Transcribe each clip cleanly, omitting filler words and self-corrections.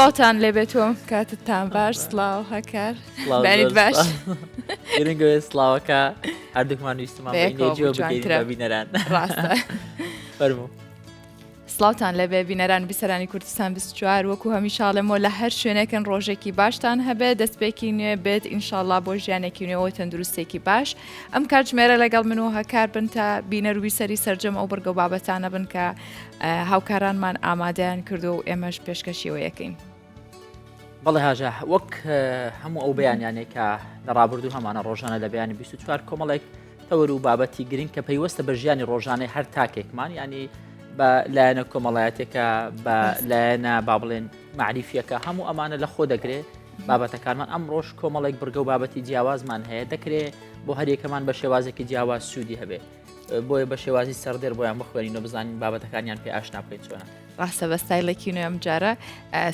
سڵاوتان لێبێتەوە کاتتان باش سڵاو هەکار بەنیت باش گرنگەوێ سڵاوەکە هەردووکمان ویستمان بەینێجیەوە بگەین بە بینەران ڕاستە فەرموو سڵاوتان لەبێ بینەران بیسەرانی کوردستان 24 وەکو هەمیشاڵەمەوە لە هەر شوێنێکن ڕۆژێکی باشتان هەبێت دەستپێکی نوێ بێت ئینشاءڵڵا بۆ ژیانێکی نوێەوە تەندروستێکی باش ئەم کاتژمێرە لەگەڵ من و هەکار بن تا بینەر و بیسەری سەرجەم ئەو بەرگە و بابەتانە بن کە هاوکارانمان ئامادەیان کردو و ئێمەش پێشکەشیەوە یەکەین. بەڵێ هاژە وەک هەموو ئەو بەیانیانێک کە لە ڕابردوو هەمانە ڕۆژانە لە بەیانی 24 کۆمەڵێک تەوەر و بابەتی گرنگ کە پەیوەستە بە ژیانی ڕۆژانەی هەر تاکێکمان ینی بە لایەنە کۆمەڵایەتێکە بە لایەنە با بڵێن معریفیەکە هەموو ئەمانە لە خۆ دەگرێت بابەتەکانمان ئەم ڕۆژ کۆمەڵێک بڕگە و بابەتی جیاوازمان هەیە دەکرێت بۆ هەریەکەمان بە شێوازێکی جیاواز سوودی هەبێت بۆیە بە شێوازی سەردێر بۆیان بخوێنینەوە بزانین بابەتەکانیان پێ ئاشنا بکەیت چۆنە. ڕاستە بە ستایلێکی نوێ ئەم جارە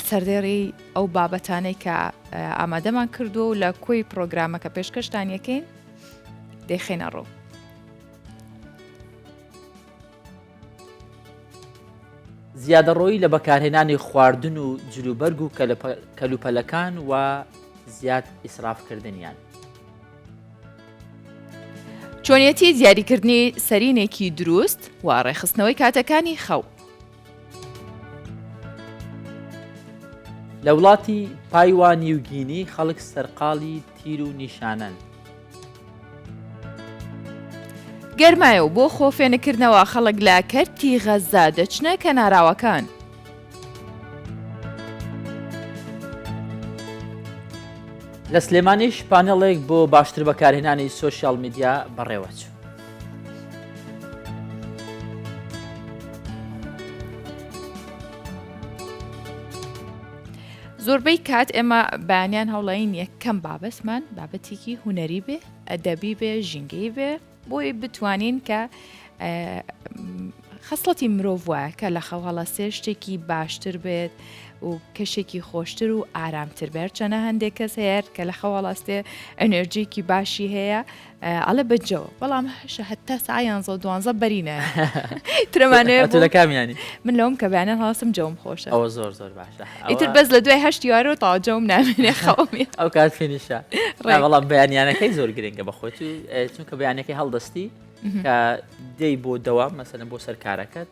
سەردێڕی ئەو بابەتانەی کە ئامادەمان کردو و لە کۆی پرۆگرامەکە پێشکەشتان یەکەین دێخێنە ڕۆ. زیادەڕۆیی لە بەکارهێنانی خواردن و جلوبەرگ و کەلوپەلەکان و زیاد ئیسرافکردنیان. چۆنیەتی دیاریکردنی سەرینێکی دروست و ڕێخستنەوەی کاتەکانی خەو. لە وڵاتی پایوا نیوگینی خەڵک سەرقاڵی تیر و نیشانەن. گەرمایە و بۆ خۆفێنکردنەوە خەڵک لە کەرتی غەزا دەچنە کەناراوەکان. لە سلێمانیش پانێڵێک بۆ باشتر بەکارهێنانی سۆشیال میدیا بەڕێوەچوو. زۆربەی کات ئێمە بەیانیان هەوڵین یەکەم بابەتمان بابەتێکی هونەری بێ ئەدەبی بێ ژینگەی بێ بۆی بتوانین کە خەسڵەتی مرۆڤ وایە کە لە خەوهەڵەسێ شتێکی باشتر بێت و کەشێکی خۆشتر و ئارامتر بێت چەنە هەندێک کەس هەیە کە لە خەوهەڵەستێ ئەنێرجێکی باشی هەیە ئەڵە بەجەوە بەڵام هەشە هەتا سعیان 12 بەرینە ترەمانەیە لە کامیانی من لەوم کە بەیانیان هەڵاستم جەوم خۆشە ئەوە زۆر زۆر باشە ئیتر بەس لە دوای هەشتی وارەوە تاوا جەوم نامێنێ خەومی ئەو کات فینیشە بەڵام بەیانیانەکەی زۆر گرنگە بەخۆت و چونکە بەیانەکەی هەڵدەستی کە دەی بۆ دەوام مەسەلەن بۆ سەرکارەکەت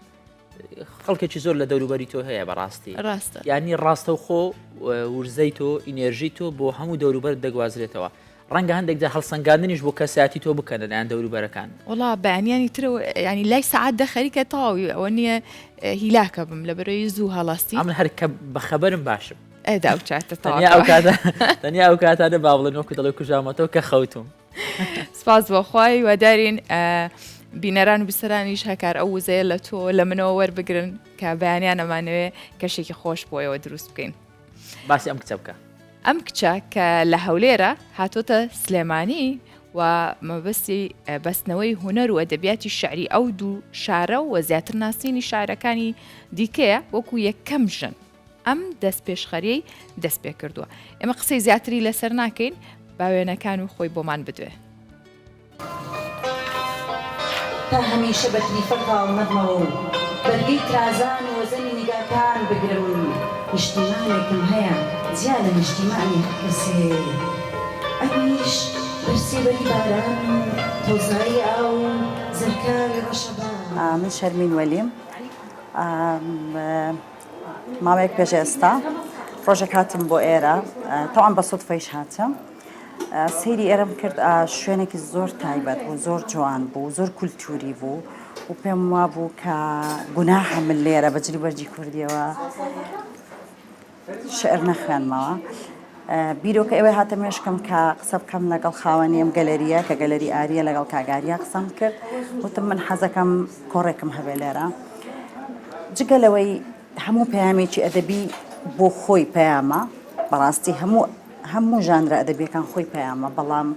خەڵکێکی زۆر لە دەوروبەری تۆ هەیە بەڕاستی ڕاستە ینی ڕاستە و خۆ ورزەی تۆ ئینێرژی تۆ بۆ هەموو دەوروبەر دەگوازرێتەوە ڕەنگە هەندێک جا هەڵسەنگاندنیش بۆ کەسایەتی تۆ بکەن لەلایەن دەوروبەرەکان وڵا بەیانیانی ترەوە ینی لای سەعات دەخەریکە تاوی ئەوە نییە هیلاکە بم لە بەرەوەی زوو هەڵاستی ئەمن هەر کە بەخەبەرم باشم ئەدا و چاتە تەنیا ئەو کاتانە با بڵێن وەکو دەڵێ کوژامەتەوە کە خەوتم سپاس بۆخوای وەدارین بینەران و بیسەرانیش هەکار ئەو وزەیە لە تۆ لە منەوە وەربگرن کە بەیانیان ئەمانەوێ کەشێکی خۆش بۆیەوە دروست بکەین. باسی ئەم کچە بکە. ئەم کچە کە لە هەولێرە هاتۆتە سلێمانی و مەبەستی بەستنەوەی هونەر و ئەدەبیاتی شعری ئەو دوو شارە و زیاتر ناسینی شاعرەکانی دیکەیە وەکو یەکەم ژن ئەم دەست پێشخەریەی دەست پێ کردووە. ئێمە قسەی زیاتری لەسەر ناکەین باوێنەکان و خۆی بۆمان بدوێ. تا هەمیشە بە کلیفەکە ئەومەدمەوە و بەرگەی ترازان و وەزەنی نیگاکان بگرم نیشتیمانێکم هەیە جیا لە نیشتیمانی کەسێ ئەویش بەرسێبەری باران و تۆزایی ئاو زەرکاوی ڕەشەبان. من شەرمین وەلیم ماوەیەک پێش ئێستا ڕۆژێک هاتم بۆ ئێرە تەوان بە سوودفەیش هاتم سەیری ئێرەم کرد شوێنێکی زۆر تایبەت بوو زۆر جوان بوو زۆر کولتوری بوو و پێم وا بوو کە گوناحە من لێرە بەجلی بەرجی کوردیەوە شعر نەخوێنمەوە بیرۆکە ئێوە هاتە مێشکم کە قسە بکەم لەگەڵ خاوەنی ئەم گەلەریە کە گەلەری ئاریە لەگەڵ کاگاریا قسەم کرد وتم من حەزەکەم کۆڕێکم هەبێ لێرە جگەلەوەی هەموو پەیامێکی ئەدەبی بۆ خۆی پەیامە بەڕاستی هەموو ژانرە ئەدەبیەکان خۆی پەیامە بەڵام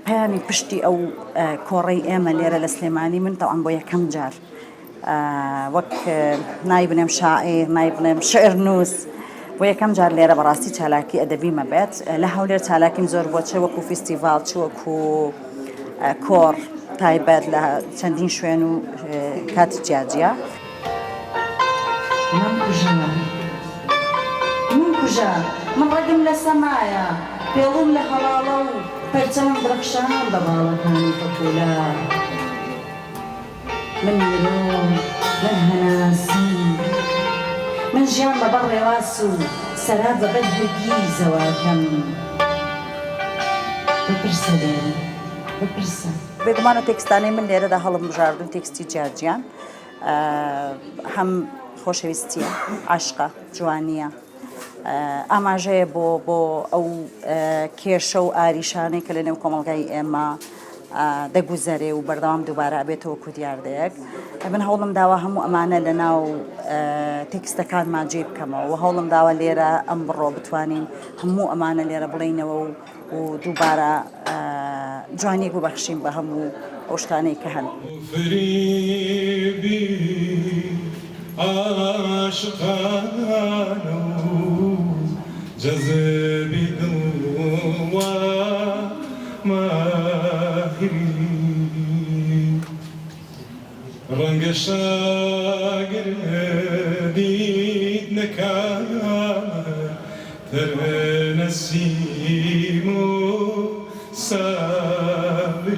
پەیامی پشتی ئەو کۆڕەی ئێمە لێرە لە سلێمانی من تەوان بۆ یەکەم جار وەک نای بنێم شاعیر نای بنێم شعر نووس بۆ یەکەم جار لێرە بەڕاستی چالاکی ئەدەبی مەبێت لە هەولێر چالاکیم زۆر بۆ چێ وەکو فیستیڤال چ وەکو کۆڕ تایبەت لە چەندین شوێن و کاتی جیاجیا من ناکوژە من ڕەگم لە سەمایە پێڵوم لە هەڵاڵە و پەرچەم بڕەخشان بە باڵەکانی پەپۆلە من مرۆم من هەناسم من ژیان بەبەر ڕێواز و سەرا بەبەر هەرگیزەوەکەم بپرسە لێرە بپرسە بێگومان و تێکستانەی من لێرەدا هەڵم بژاردون تێکستی جیاجیان هەم خۆشەویستیە عاشقە جوانیە ئاماژەیە بۆ ئەو کێشە و ئاریشانەی کە لە نێو کۆمەڵگای ئێمە دەگوزەرێ و بەردەوام دووبارە ئەبێتەوە کو دیاردەیەک من هەوڵم داوە هەموو ئەمانە لە ناو تێکستەکانمان جێ بکەمەوە و هەوڵم داوە لێرە ئەم بڕۆ بتوانین هەموو ئەمانە لێرە بڵینەوە و دووبارە جوانیەک ببەخشین بە هەموو ئەو شتانەی کە هەن جذبی دل و ماهری رنگ شاگردید نکامد در نسیم و صبری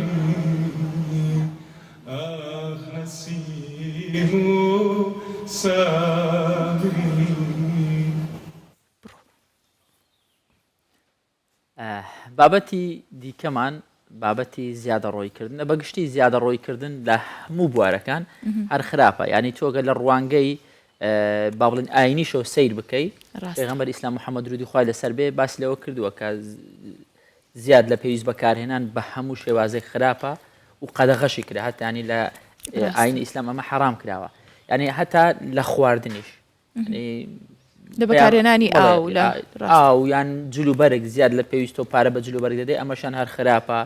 آخ نسیم و صبری بابەتی دیکەمان بابەتی زیادە ڕۆیکردنە بەگشتی زیادە ڕۆیکردن لە هەموو بوارەکان هەر خراپە ینی تۆگە لە ڕوانگەی با بڵێن ئاینیشەوە سیر بکەیت پێغەمبەر ئیسلام محەممەد درودی خوای لەسەر بێ باس لەوە کردووە کە زیاد لە پێویست بەکارهێنان بە هەموو شێوازێک خراپە و قەدەغەشی کرا هەتانی لە ئاینی ئیسلام ئەمە حرام کراوە ینی هەتا لە خواردنیش لە بەکارهێنانی ئاو یان جلوبەرێک زیاد لە پێویست و پارە بە جلوبەرێک دەدەی ئەمەشان هەر خراپە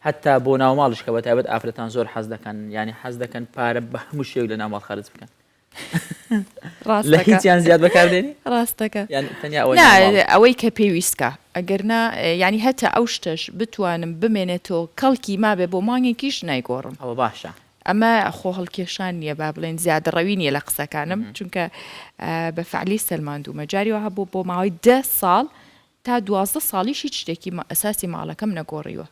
هەتا بۆ ناوماڵش کە بەتایبەت ئافرەتان زۆر حەز دەکەن ینی حەز دەکەن پارە بە هەموو شێو لە ناوماڵ خەرج بکەن لە هیچیان زیاد بەکاردێنی ڕاستەکە تەنیا ئەوەی کە پێویستکە ئەگەرنا ینی هەتا ئەو شتەش بتوانم بمێنێتەوە کەڵکی مابێ بۆ مانگێکیش نایگۆڕم ئەوە باشە ئەمە خۆ هەڵکێشان نییە با بڵێن زیادە ڕەوی نیە لە قسەکانم چونکە بە فعلی سەلماندوومە جاریەوە هەبوو بۆ ماوەی 10 ساڵ تا 12 ساڵیش هیچ شتێکی ئەساسی ماڵەکەم نەگۆڕیوە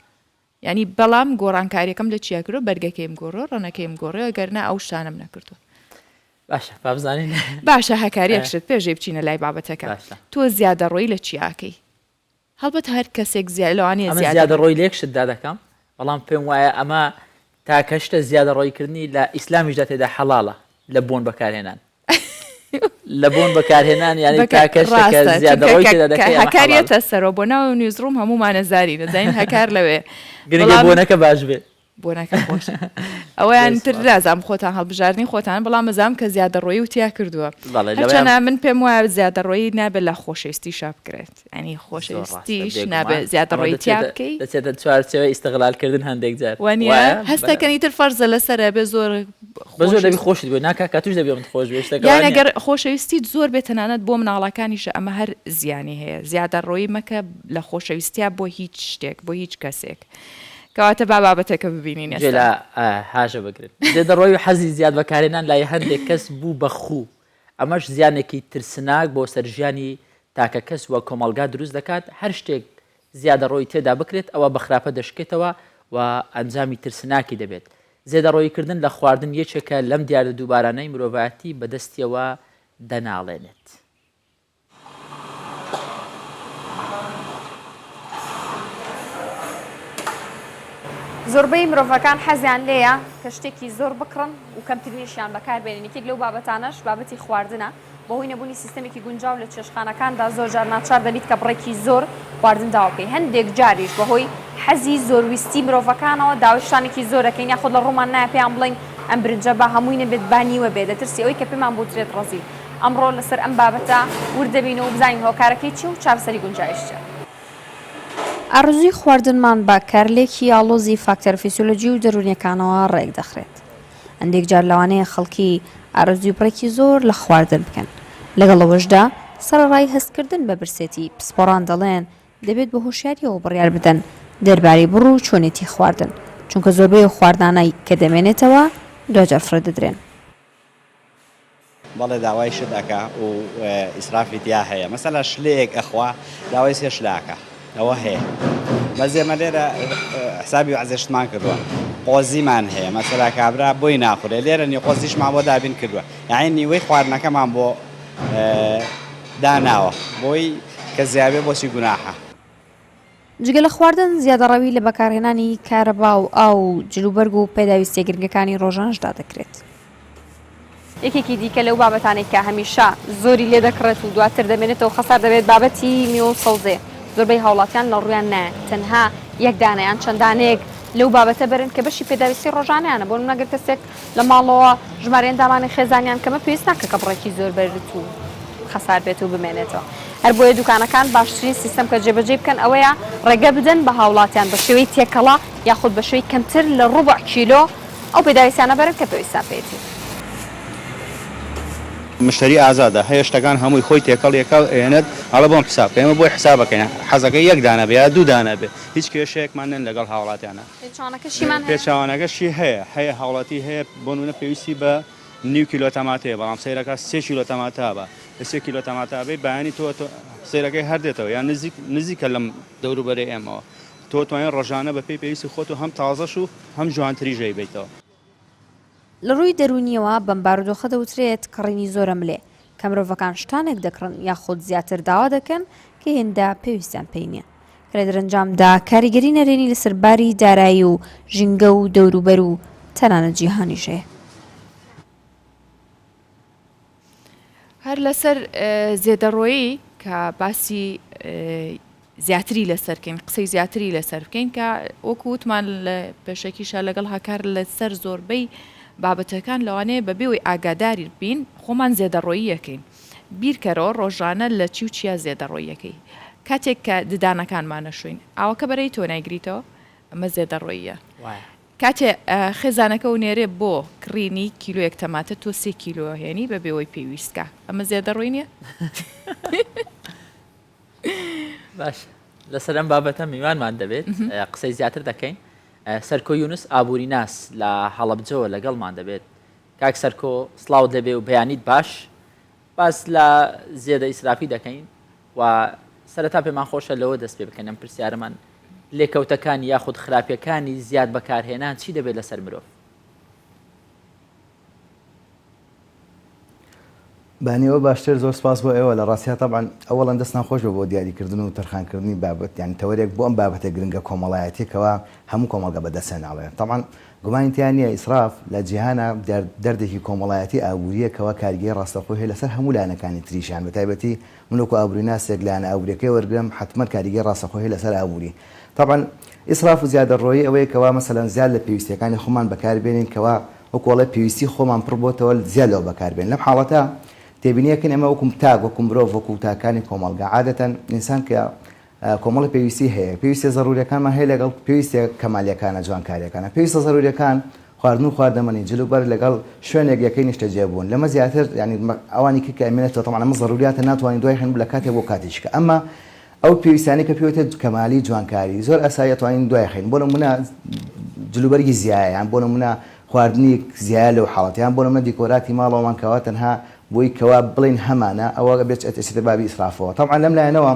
ینی بەڵام گۆڕانکاریەکەم لە چیا کردو بەرگەکەیم گۆڕۆ ڕەنەکەیم گۆڕێەوە گەرنا ئەو شتانم نەکردو باشە بابزانین باشە هەکارێکشت پێشێ بچینە لای بابەتەکە تۆ زیادە ڕۆی لە چیاکەی هەڵبەت هەر کەسێک زیادلوانێ زیادە ڕۆی لێکشتدا دەکەم بەڵام پێم وایە ئەمە تا کەشتە زیادە ڕۆیکردنی لە ئیسلامیشدا تێدا حەڵاڵە لە بۆن بەکارهێنان لە بۆن بەکارهێنان ینی تا کەشتێکە زیادە ڕۆی تێدا دەکەی هەکارێتە سەرەوە بۆ ناو نیوزڕوم هەمومانە زاری دەزانین هەکار لەوێ گرنگە بۆنەکە باش بێت بۆنەکە خۆش ئەویان تر رازام خۆتان هەڵبژاردننی خۆتان بەڵام مەزام کە زیادە ڕۆی و تیا کردووە هەرچەنە من پێم وایە زیادە ڕۆی نابێت لە خۆشەویستی شاب بکرێت ئەنی خۆشەویستیش نابێت زیادە ڕۆی تیا بکەیت دەچێتە چوارچەوەی ئیستیغلالکردن هەندێک جار وانە هەستەکەنی تر فەرزە لەسەرە بێ زۆر زۆر دەبی خۆشت بێ ناکە کاتوش دەبێ من خۆش بێ یان ئەگەر خۆشەویستیت زۆر بێت تەنانەت بۆ مناڵەکانیشە ئەمە هەر زیانی هەیە زیادە ڕۆی مەکە لە خۆشەویستیا بۆ هیچ شتێک بۆ هیچ کەسێک کەواتە بابەتەکە ببینین لە هاژە بگرن زێدە ڕۆی و حەزی زیاد بەکارێنان لای هەندێک کەس بوو بەخوو ئەمەش زیانێکی ترسناک بۆ سەرژیانی تاکە کەس وە کۆمەلگا دروست دەکات هەر شتێک زیادە ڕۆی تێدا بکرێت ئەوە بەخراپە دەشکێتەوە و ئەنجامی ترسناکی دەبێت زێدە ڕۆیکردن لە خواردن یەکێکە لەم دیارە دووبارانەی مرۆڤایەتی بەدەستیەوە دەناڵێنێت زۆربەی مرۆڤەکان حەزیان لێیە کە شتێکی زۆر بکڕن و کەمترینیشیان بەکاربێنن یەکێک لەو بابەتانەش بابەتی خواردنە بەهۆی نەبوونی سیستەمێکی گونجاو لە چێشتخانەکاندا زۆر جار ناچار دەبیت کە بڕێکی زۆر خواردن داوا بکەی هەندێک جاریش بەهۆی حەزی زۆرویستی مرۆڤەکانەوە داوای زۆر دەکەین یاخۆ لە ڕوومان نایە پێیان بڵین ئەم برنجە بە هەمووی نەبێت بانیوە بێت دەترسی ئەوەی کە پێمان بۆترێت ڕەزی ئەمڕۆ لەسەر ئەم بابەتە وردەبینەوە بزانین هۆکارەکەی چی و چارەسەری گونجایشتە ئارزووی خواردنمان بە کارلێکی ئاڵۆزی فاکتەر فیسیۆلۆجی و دەرونیەکانەوە ڕێک دەخرێت هەندێک جار لەوانەیە خەڵکی ئارزووی بڕێکی زۆر لە خواردن بکەن لەگەڵەوەشدا سەرڕای هەستکردن بە برسێتی پسپۆڕان دەڵێن دەبێت بە هۆشیاریەوە بڕیار بدەن دەربارەی بڕ و چۆنێتی خواردن چونکە زۆربەی خواردانەی کە دەمێنێتەوە دوجار فرە دەدرێن بەڵێ داوای شت ئەکا و ئیسرافی تیا هەیە مەسەلا شلەیەک ئەخوا داوای سێ شلاکە ئەوە هەیە بەزێمە لێرە حسابی عزێشتمان کردووە قۆزیمان هەیە مەسەلا کابرا بۆی ناخورێ لێرە نی قۆزیشمان بۆ دابین کردووە یعنی نیوەی خواردنەکەمان بۆ داناوە بۆی کە زیابێ بۆچی گوناحە جگە لە خواردن زیادەڕەوی لە بەکارهێنانی کارەبا و ئاو جلوبەرگ و پێداویستیە گرنگەکانی ڕۆژانشدا دەکرێت. یەکێکی دیکە لەو بابەتانێک کە هەمیشە زۆری لێ دەکڕێت و دواتر دەمێنێتەوە خەسار دەبێت بابەتی میوە و سەوزێ زۆربەی هاوڵاتیان لە ڕویان نایە تەنها یەک دانەیان چەندانەیەک لەو بابەتە بەرن کە بەشی پێداویستی ڕۆژانیانە بۆ نمونە کەسێک لە ماڵەوە ژمارەیان دامانی خێزانیان کەمە پێویست ناکە کە بڕێکی زۆر بەرت و خەسار بێت و بمێنێتەوە هەر بۆیە دوکانەکان باشترین سیستەم کە جێبەجێ بکەن ئەوەیە ڕێگە بدەن بە هاوڵاتیان بە شێوەی تێکەڵا یاخود بە شێوەی کەمتر لە ڕوبع کیلۆ ئەو پێداویستیانە بەرن کە پێویستان پێێتی مشتری ئازادە هەیە شتەکان هەمووی خۆی تێکەڵ یەکەڵ ئێنێت هەڵە بۆم حساب ئێمە بۆی حسابەکەین حەزەکەی یەک دانە بێ دوو دانە بێ هیچ کێشەیەکمان نێن لەگەڵ هاوڵاتیانە پێچوانەکەشی هەیە هاوڵاتی هەیە بۆ نمونە پێویستی بە نیو کیلۆ تەماتەیە بەڵام سەیرەکە 3 کیلۆ تەماتە بە 3 کیلۆ تەماتە بێ بەیانی تۆ سەیرەکەی هەردێتەوە یان نزیکە لەم دەوروبەرەی ئێمەوە تۆ توانین ڕۆژانە بە پێی پێویستی خۆت و هەم تازەش و هەم جوانتری ژەی بیتەوە لە ڕووی دەرونیەوە بەم بارودۆخە دەوترێت کڕینی زۆرە ملێ کە مرۆڤەکان شتانێک دەکڕن یاخود زیاتر داوا دەکەن کە هێندا پێویستیان پێی نییە کە لە دەرەنجامدا کاریگەری نەرێنی لەسەر باری دارایی و ژینگە و دەوروبەر و تەنانەت جیهانیش هەیە هەر لەسەر زێدەڕۆیی کە باسی زیاتری لەسەرکەین قسەی زیاتری لەسەر بکەین کە وەکو وتمان لە پێشێکیشە لەگەڵ هاکار لەسەر زۆربەی بابەتەکان لەوانەیە بەبێەوەی ئاگاداری بین خۆمان زێدەڕۆیی یەکەین بیرکەرەوە ڕۆژانە لە چی و چیا زێدەڕۆیەکەی کاتێک کە ددانەکانمانە شوین ئاوەکە بەرەی تۆ نایگریتەوە ئەمە زێدەڕۆیە کاتێ خێزانەکە و نێرێ بۆ کڕینی کیلۆیەک تەماتە تۆ 3 کیلۆ هێنی بەبێەوەی پێویستکە ئەمە زێدەڕۆی نییە باش لەسەر ئەم بابەتە میوانمان دەبێت قسەی زیاتر دەکەین سەرکۆ یونس ئابووری ناس لە هەڵەبجەوە لەگەڵمان دەبێت کاک سەرکۆ سڵاوت لەبێ و بەیانیت باش باس لە زێدە ئیسرافی دەکەین و سەرەتا پێمان خۆشە لەوە دەست پێ بکەین ئەم پرسیارەمان لێکەوتەکانی یاخود خراپیەکانی زیاد بەکارهێنان چی دەبێت لەسەر مرۆڤ بانیەوە باشتر زۆر سپاس بۆ ئێوە لە ڕاستیە تەبعاً ئەوەڵەن دەست ناخۆشە بۆ دیاریکردن و تەرخانکردنی بابەت یعنی تەوەرێک بۆ ئەم بابەتە گرنگە کۆمەڵایەتێکەوە هەموو کۆمەڵگە بەدەستە ناڵێن تەبعاً گومانیان نییە ئیسراف لە جیهانە دەردێکی کۆمەڵایەتی ئابووریەکەوە کارگەی ڕاستەخۆی هەیە لەسەر هەموو لایەنەکانی تریشیان بە تایبەتی منوکو ئابووری ناسێک لایەنە ئابووریەکەی وەرگرم حتممە کاریگەی ڕاستەخۆی هەیە لەسەر ئابووری طبعا ئیسراف و زیادەڕۆیی ئەوەیە کەوا مەسەلەن زیاد لە پێویستیەکانی خۆمان بەکاربێنین کەوا وەکوڵە پێویستی خۆمان پڕ بۆتەوە زیاد لەوە بەکاربێن لەم حاڵەتە تێبینیەکەن ئەمە وەکوم تاک وەکو مرۆڤ وەکو تاکانی کۆمەڵگا عادەتەن ئینسان کە کۆمەڵی پێویستی هەیە پێویستە ضرورەکانمان هەیە لەگەڵ پێویستە کەمالیەکانە جوانکاریەکانە پێویستە ضرورەکان خواردن و خواردەمەنی جلوبەر لەگەڵ شوێنێک یەکەی نیشتە جێبوون لەمە زیاتر ینی ئەوانی کە ئەمێنێتەوە تەمەن ئەمە ضروراتە ناتوانین دوای هەن لە کاتێک بۆ کاتیشکە ئەمە ئەو پێویستانی کە پێوتە کەمالی جوانکاری زۆر ئەسایی توانین دوای خین بۆ نمونە جلوبەرگی زیایان بۆ نمونە خواردنی زیای لەو حاڵەتیان بۆ نمونە دیکۆراتی ماڵەوەمان کەوا تەنها بۆی کەوا بڵین هەمانە ئەوە بێت ئەتەچێتە بابی ئیسرافەوە تەبعاً لەم لایەنەوە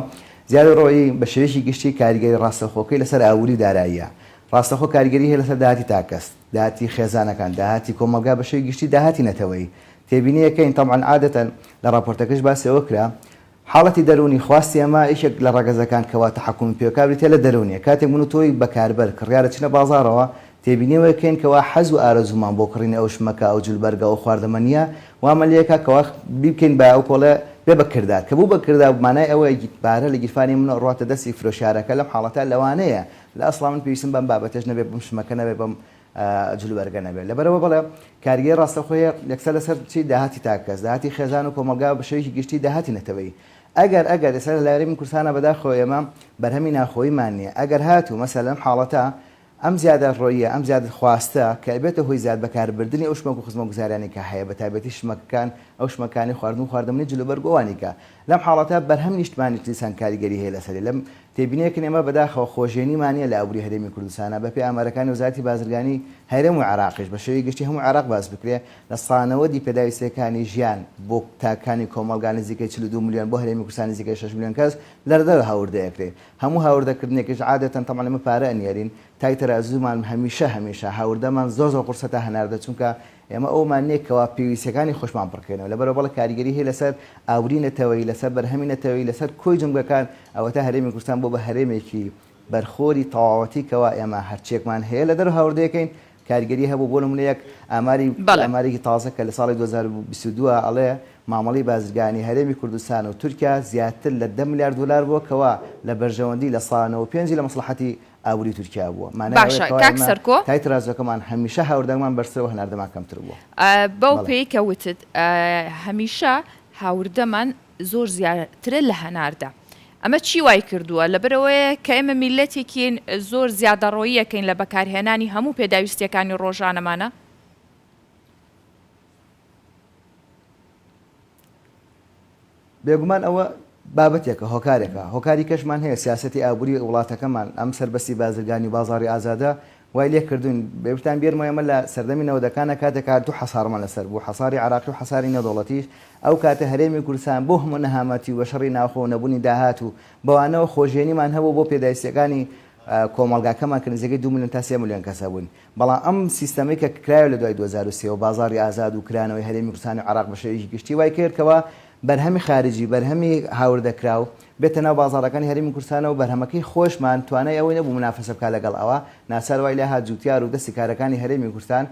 زیادە ڕۆیی بە شێوەیەکی گشتی کاریگەری ڕاستەخۆکەی لەسەر ئاووری داراییە ڕاستەخۆ کاریگەری هەیە لەسەر داهاتی تاکەس داهاتی خێزانەکان داهاتی کۆمەلگا بە شێوەی گشتی داهاتی نەتەوەی تێبینیەکەین تەبعاً عادەتەن لە راپۆرتەکەش باسیەوە کرا حاڵەتی دەرونی خواستی ئەمە یەکێک لە ڕەگەزەکان کەوا تەحەکومی پێکابێتە لە دەرونیە کاتێک من و تۆی بەکاربەر کڕیارە چنە بازارەوە تێبینیەوەکەین کەوا حەز و ئارەزومان بۆ کڕینی ئەو شمەکە ئەو جلبەرگە و خواردەمەنیە وامەلەیەکە کەوا بیبکەین بە ئەو کۆڵە بێ بەکردار کە بوو بەکردار مانای ئەوەی بارە لە گیرفانی منە ڕاتە دەستی فرۆشارەکە لەم حاڵەتە لەوانەیە لە ئەسڵا من پێویستم بەم بابەتەش نەبێت بم شمەکە نەبێت بەم جلبەرگە نەبێت لەبەرەوە بەڵێ کاریگەری ڕاستەخۆیە یەکسەر لەسەر چی داهاتی تاکەس داهاتی خێزان و کۆمەلگا بە شێوەیەکی گشتی داهاتی نەتەوەی ئەگەر ئێستا لە لایەنی کوردستانە بەداخەوە ئێمە بەرهەمی ناخۆییمان نییە ئەگەر هاتوو مەسەلەن حاڵەتە ئەم زیادە ڕۆیە ئەم زیادە خواستە کە بێتە هۆی زیاد بەکاربردننی ئەو شمەک و خزمە گوزارانی کە هەیە بە تایبەتی شمەکان ئەو شمەکانی خواردن و خواردەمەنی جلوبەرگەوانی کە لەم حاڵەتە بەرهەم نیشتمانی دیسان کاریگەری هەیە لەسەری لەم تێبینەکەن ئێمە بەداخەوە خۆشێنیمانە لە ئەوری هەرێمی کوردستانە بەپێی ئامارەکانی وزارەتی بازرگانی هەرێم و عێراقیش بە شێوەی گشتی هەموو عێراق باز بکرێ لە سانەوەدی پێداویستەکانی ژیان بۆ تاکانی کۆمەلگا نزیکەی 42 میلیۆن بۆ هەرێمی کوردستان نزیکەی 6 میلیۆن کەس لەردەوە هاوردەیەکرێ هەموو هاوردەکردنێکیش عادەتەن تەمەن ئەمە پارە ئەنێرین تای تەرازومان هەمیشە هاوردەمان زۆر قورسەتە هەناردە چونکە ئێمە ئەومان نێکەوە پێویستەکانی خۆشمان پڕکەێنەوە لەبەرەوەڵە کاریگەری هەیە لەسەر ئاورینەتەوەی لەسەر بەرهەمینەتەوەی لەسەر کۆی جنگەکان ئەوەتە هەرێمی کوردستان بۆ بە هەرێمێکی بەرخۆری تەواوەتی کەوا ئێمە هەرچێکمان هەیە لە دەرەوە هاوردەیەکەین کاریگەری هەبوو بۆ نمونەیەک ئامارێکی تازە کە لە ساڵی 2022 ئەڵێ مامەڵی بازرگانی هەرێمی کوردستان و تورکیا زیاتر لە 10 میلیارد دلار بووە کەوا لە بەرژەوەندی لە ساڵانەوە 5 لە مەسلحەتی ئاوری تورکیا بووە تای ترازەکەمان هەمیشە هاوردەمان بەرسەوە هەناردەمان کەمتر بووە بەو پێی کەوتت هەمیشە هاوردەمان زۆر زیاترە لە هەناردە ئەمە چی وای کردووە لەبەرەوەیە کە ئێمە میلەتێکین زۆر زیادەڕۆییەکەین لە بەکارهێنانی هەموو پێداویستیەکانی ڕۆژانەمانە بێگومان ئەوە بابەتێکە هۆکاری کەشمان هەیە سیاسەتی ئابووری وڵاتەکەمان ئەم سەربەسی بازرگانی و بازاڕی ئازادە وای لێ کردوون بێتان بێرمەوەمە لە سەردەمی نەوەدەکانە کاتێکا دوو حەسارمان لەسەر بوو حەساری عراقی و حەساری نێودەوڵەتیش ئەو کاتە هەرێمی کوردستان بۆ هەموو نەهامەتی و شەڕی ناوخۆ نەبوونی داهات و بەوانەوە خۆشیێنیمان هەبوو بۆ پێداویستیەکانی کۆمەڵگاکەمان کە نزیکەی 2 میلیۆن تا 3 میلیۆن کەسە بوون بەڵام ئەم سیستەمی کە کرایە لە دوای 2023 و بازاڕی ئازاد و کرانەوەی هەرێمی کوردستان و عراق بە شێوەیەکی گشتی وای کردکەوە بەرهەمی خارجی بەرهەمی هاوردەکراو بێتە ناو بازاڕەکانی هەرێمی کوردستانە و بەرهەمەکەی خۆشمان توانای ئەوەی نەبوو منافەسە بکات لەگەڵ ئەوە ناسار وای لە هات جوتیار و دەستی کارەکانی هەرێمی کوردستان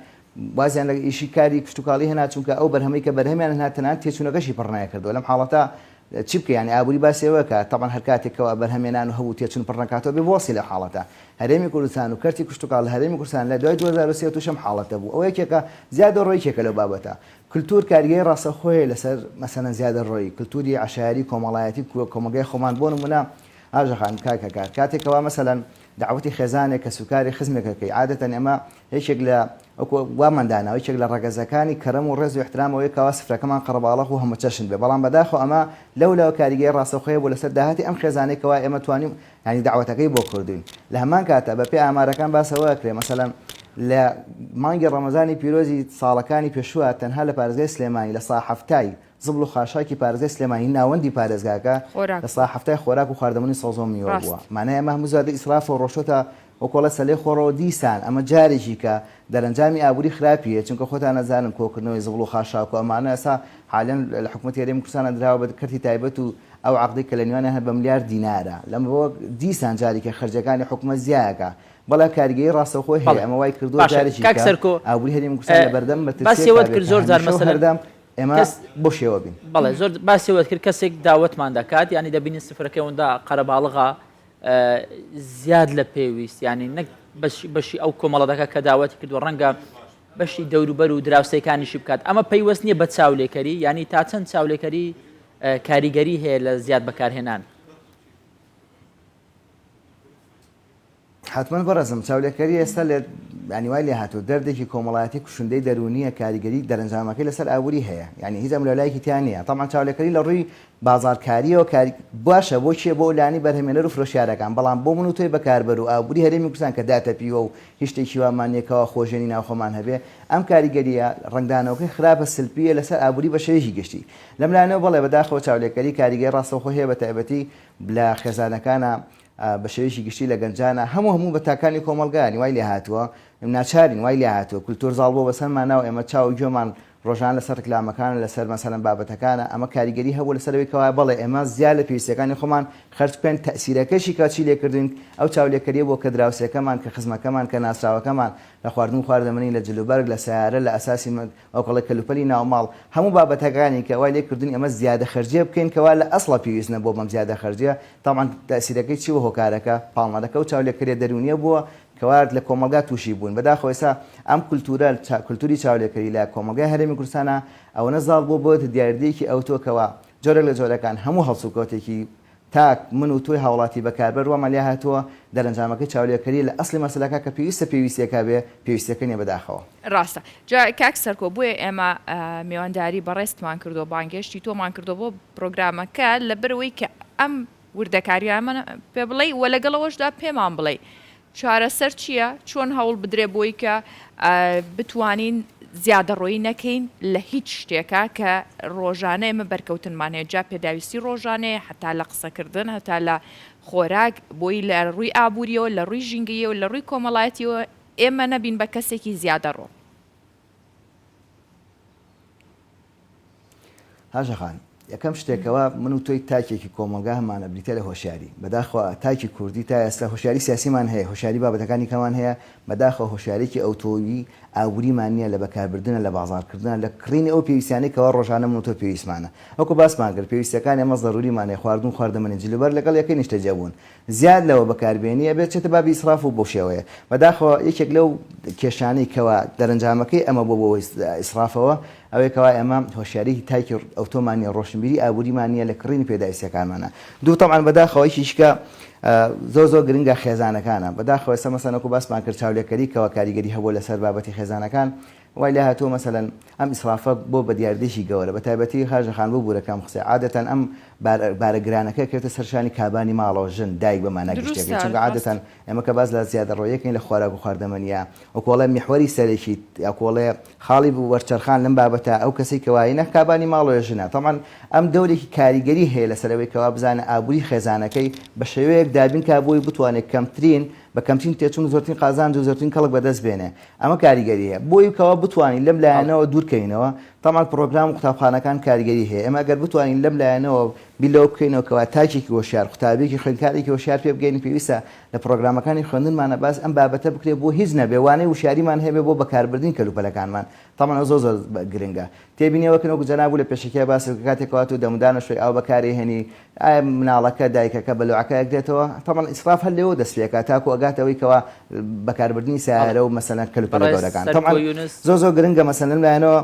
بازیان لە ئیشی کاری کشتتوکاڵی هێنا چونکە ئەو بەرهەمەی کە بەرهەمیان هاتەنان تێچوونەکەشی پڕنایە کردەوە لەم حاڵەتە چی بکە ینی ئابووری باسیەوە کە تاوان هەر کاتێکەوە بەرهەمێنان و هەبوو تێچون پڕنەکاتەوە بێ بۆسی لە حاڵەتە هەرێمی کوردستان و کەرتی کشتتوکاڵ لە هەرێمی کوردستان لە دوای 2023 توشم حاڵەتە بوو ئەو یەکێکە زیادە ڕۆیکێکە لەو بابەتە کللتور کاریگەی ڕاستەخۆی لەسەر مەسەنە زیادە ڕۆی کللتوری عشاری کۆمەڵایەتی کۆمەلگای خۆمان بۆ نمونە ئاژەخان کاکەکار کاتێکەوە مەسەلەن دعوەتی خێزانێک کە سوکاری خزمێکەکەی عادەتەن ئێمە هیچێک لە وامانداناوە یەکێک لە ڕەگەزەکانی کەرەم و ڕێز و احترامەوەی کەوا سفرەکەمان قەرەباڵەق و هەموو چەشن بێ بەڵام بەداخەوە ئەمە لەو کاریگەی ڕاستەخۆیە بۆ لەسەر داهاتی ئەم خێزانێکەوە ئێمە توانیم ینی دعوەتەکەی بۆ کردوین لە هەمان کاتە بەپێی ئامارەکان باسەوە کرێ مەسەلەن لە مانگی ڕەمەزانی پیرۆزی ساڵەکانی پێشووە تەنها لە پارێزگای سلێمانی لە ساحەفتای زبل و خاشاکی پارێزگای سلێمانی ناوەندی پارێزگاکە لە ساحەفتای خۆراک و خواردەمەنی سەوزۆ میوە بووە مانای ئەمە هەموو زیادە ئیسراف و ڕۆشتە وەکۆڵە سەلەی خۆڕەوە دیسان ئەمە جارێکی کە دەرەنجامی ئابووری خراپیە چونکە خۆتان نەزانن کۆکردنەوەی زبل و خاشاک و ئەمانە ئێستا حالیان لە حکوومەتی هەرێمی کوردستانە دراوە بە کەرتی تایبەت و ئەو عەقدەی کە لە نێوانیان هەیە بە ملیار دینارە لەمە بۆ دیسان جارێکە خەرجەکانی حکوومەت زیایەکە بەڵام کاریگەی ڕاستەخۆی هەیە ئەمە وای کردووە جارێکی ئابووری هەرێمی کوردستان لە بەردەم باسیەوەت کرد زۆر جار مەسەلە ئێمە بۆ شێوە بین بەڵێ زۆر باسیەوەت کرد کەسێک داوەتمان دەکات ینی دەبینی سفرەکەیەوەندا قەرەباڵغا زیاد لە پێویست ینی نەک بەشی ئەو کۆمەڵەدەکە کە داوەتی کردووە ڕەنگە بەشی دەوروبەر و دراوسەکانیشی بکات ئەمە پەیوەست نییە بە چاولێکەری ینی تا چەند چاولێکەری کاریگەری هەیە لە زیاد بەکارهێنان حتمما بەڕێزم چاولێکەری ئێستا لێ ینی وای لێ هاتوو دەردێکی کۆمەڵایەتی کوشندەی دەرونیە کاریگەری دەرەنجامەکەی لەسەر ئابووری هەیە ینی هیچ ئەملایەکی تیان نییە تامان چاولێکەری لە ڕووی بازارکاریەوە باشە بۆ چیە بۆ لانی بەرهەمێنەر و فرۆشیارەکان بەڵام بۆ من و تۆی بەکاربەر و ئابووری هەرێمی کوردستان کە داتەپیوە و هیچ شتێکی وامانیەکەوە خۆشێنی ناوخۆمان هەبێ ئەم کاریگەریە ڕنگدانەوەکەی خراپە سلپیە لەسەر ئابووری بە شێژی گشتی لەملایەنەوە بەڵێ بەداخەوە چاولێکەری کاریگەری ڕاستەوخۆ هەیە بە تایبەتی لە خێزانەکانە بە شێوەیەکی گشتی لە گەنجانە هەموو بە تاکانی کۆمەلگانی وای لێ هاتووە ناچارین وای لێ هاتووە کولتور زاڵ بۆ بەسەرمانەوە ئێمە چاو گوێمان ڕۆژان لەسەر ڕکلامەکان لەسەر مەسەلەن بابەتەکانە ئەمە کاریگەری هەبوو لەسەرەوەی کەوای بەڵێ ئێمە زیاد لە پێویستیەکانی خۆمان خەرج بکەین تەئسیرەکەشی کاچی لێکردین ئەو چاولێکەریە بۆ کە دراوسەکەمان کە خزمەکەمان کە ناسراوەکەمان لە خواردن و خواردەمەنی لە جلوبەرگ لە سیارە لە ئەساسی ئەوکەڵە کەلوپەلی ناوماڵ هەموو بابەتەکانی کە وای لێکردین ئەمە زیادە خەرجیە بکەین کەوا لە ئەسڵە پێویستنە بۆ بەم زیادە خەرجیە تاوان تەئسیرەکەی چی وە هۆکارەکە پاڵمەدەکە و چاولێکەریە دەرونیە بووە کەوارد لە کۆمەلگا تووشی بوون بەداخەوە ئێستا ئەم کولتوری چاولێکەری لە کۆمەلگای هەرێمی کوردستانە ئەوە نەزاڵ بۆ بۆت دیاردەیەکی ئەوتۆکەوە جۆرێک لە جۆرەکان هەموو هەڵسوکەوتێکی تاک من و توی هاوڵاتی بەکاربەر وەمان لیا هاتووە دەرەنجامەکەی چاولێکەری لە ئەسلی مەسلەکە کە پێویستەکە بێ پێویستەکە نیە بەداخەوە. ڕاستە جا کاک سەرکۆ بۆیە ئێمە میوانداری بەڕێستمان کردو بانگشتی تۆمان کردو بۆ پرۆگرامەکە لە برەوەی کە ئەم وردەکاریانمە پێ بڵێ وە لەگەڵەوەشدا پێمان بڵێ چارەسەر چییە چۆن هەوڵ بدرێ بۆی کە بتوانین زیادە ڕۆی نەکەین لە هیچ شتێکە کە ڕۆژانە ئێمە بەرکەوتنمان هەیە جا پێداویستی ڕۆژانەیە هەتا لە قسەکردن هەتا لە خۆراک بۆی لە ڕووی ئابوووریەوە لە ڕووی ژینگەیەوە لە ڕووی کۆمەڵایەتیەوە ئێمە نەبین بە کەسێکی زیادە ڕۆ. هاژەخان یەکەم شتێکەوە من و تۆی تاکێکی کۆمەلگا هەمانە بریتە لە هۆشیاری بەداخەوە تاکی کوردی تا ئێستا هۆشیاری سیاسیمان هەیە هۆشیاری بابەتەکانی کەمان هەیە بەداخەوە هۆشیارێکی ئەوتۆیی ئابووریمان نییە لە بەکاربردنە لە بازارکردن لە کڕینی ئەو پێویستیانەی کەەوە ڕۆژانە من و تۆ پێویستمانە وەکو باسمان کرد پێویستەکان ئێمە ضروریمانێ خواردن خواردەمەنی جلوبەر لەگەڵ یەکەی نیشتەجەبوون زیاد لەوە بەکاربێنیە بێت چێتە بابی ئیسراف و بۆ شێوەیە بەداخەوە یەکێک لەو کێشانەی کەوە دەرەنجامەکەی ئەمە بۆ ئیسرافەوە ئەوەی کەوا ئێمە هۆشیارێکی تایکی ئۆتۆمانیە ڕۆشنبیری ئابووریمانە لە کڕینی پێداویستەکانمانە دوو تەمان بەداخەوەیشیشکە زۆر گرنگە خێزانەکانە بەداخەوە ئێستا مەسەلەن وەکو باسمان کرد چاولێکەری کەوە کاریگەری هەبوو لەسەر بابەتی خێزانەکان وای لە هاتووە مەسەلەن ئەم ئیسرافە بۆ بە دیاردێکی گەورە بە تایبەتی خاژەخان بۆ بوورەکەم قسە عادەتەن ئەم بارەگرانەکە کێتە سەرشانی کابانی ماڵەوە ژن دایک بەمانە گشتێکی چونکە عادەتەن ئێمە کە باز لە زیادە ڕۆیەکەین لە خواراک و خواردەمەنیە وەکوڵێ میحوەری سەرێکی یاکۆڵێ خاڵی وەرچەرخان لەم بابەتە ئەو کەسێک کەوایە کابانی ماڵەوە ژنە تەمان ئەم دەورێکی کاریگەری هەیە لەسەرەوەی کەوا بزانە ئابووری خێزانەکەی بە شێوەیەک دابین کا بۆی بتوانێت کەمترین بە کەمترین تێچون زۆرترین قازان و زۆرترین کەڵک بەدەست بێنێ ئەمە کاریگەریە بۆی کەوا بتوانین لەم لایەنەوە دوورکەینەوە تەمان پرۆگرام و قوتابخانەکان کاریگەری هەیە ئێمە ئەگەر بتوانین لەم لایەنەوە بیلەوە بکەینەوە کەوا تاکێکی هۆشیار قوتابێکی خوێندکارێکی هۆشیار پێ بگەین پێویستە لە پرۆگرامەکانی خوێندنمانە باز ئەم بابەتە بکرێ بۆ هیچ نەبێ وانەی وشاریمان هەبێ بۆ بەکاربردنی کەلوپەلەکانمان تەمان زۆر زۆر گرنگە تێبینیەوەکەنەوە جەنابوو لە پێشەکە باس کاتێکەوە و دەمودانە شوی ئاو بەکاری هێنی ئایا مناڵەکە دایکەکە بەلوعەکە یەکدێتەوە تەمان ئیسراف هەر لێەوە دەستپێکە تاکو ئەگاتەوەی کەوا بەکاربردنی سیارە و مەسەلەن کەلوپەلە گەورەکان زۆر گرنگە مەسەلەن لایەنەوە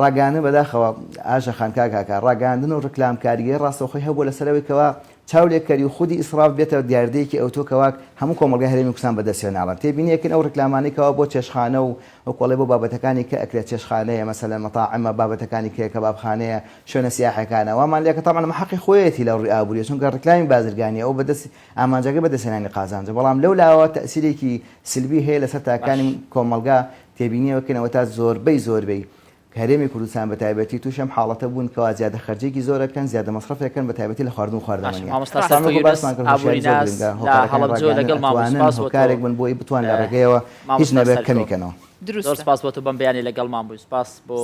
ڕاگەاندن بەداخەوە ئاژەخان کاکاکە ڕاگەاندن و ڕکلام کاریگەری ڕاستەوخۆی هەبوو لەسەرەوەی کەوا چاولێکەری و خودی ئیسراف بێتە دیاردەیەکی ئەوتۆکەواک هەموو کۆمەلگای هەرێمی کوردستان بەدەستێناڵن تێبینیەکەن ئەو ڕکلامانێکەوە بۆ چێشخانە و کۆڵێ بۆ بابەتەکانی کە ئەکرێت چێشخانەیە مەسەلەن مەتاعمە بابەتەکانی کە کەبابخانەیە شوێنە سیاحەکانە وامان لێکە تەمان ئەمە حەقی خۆیەتی لە ڕووی ئابووری چونکە ڕکلامی بازرگانیە ئەو بەدەست ئامانجەکە بەدەستێنانی قازانجە بەڵام لەو لاوە تەسیرێکی سلبی هەیە لەسەر تاکانی کۆمەلگا تێبینیەوەکەنەوە تا زۆربەی هەرێمی کوردستان بە تایبەتی تووشم حاڵەتە بوون کەوا زیادە خەرجێکی زۆرەکەن زیادە مەصرفەکەن بە تایبەتی لە خواردن و خواردەمەنی هۆکارێک بن بۆی بتوان لە ڕێگەیەوە هیچ نەبێت کەمیکەنەوە زۆر سپاس بۆ تۆ بەم بەیانی لەگەڵمان بووی سپاس بۆ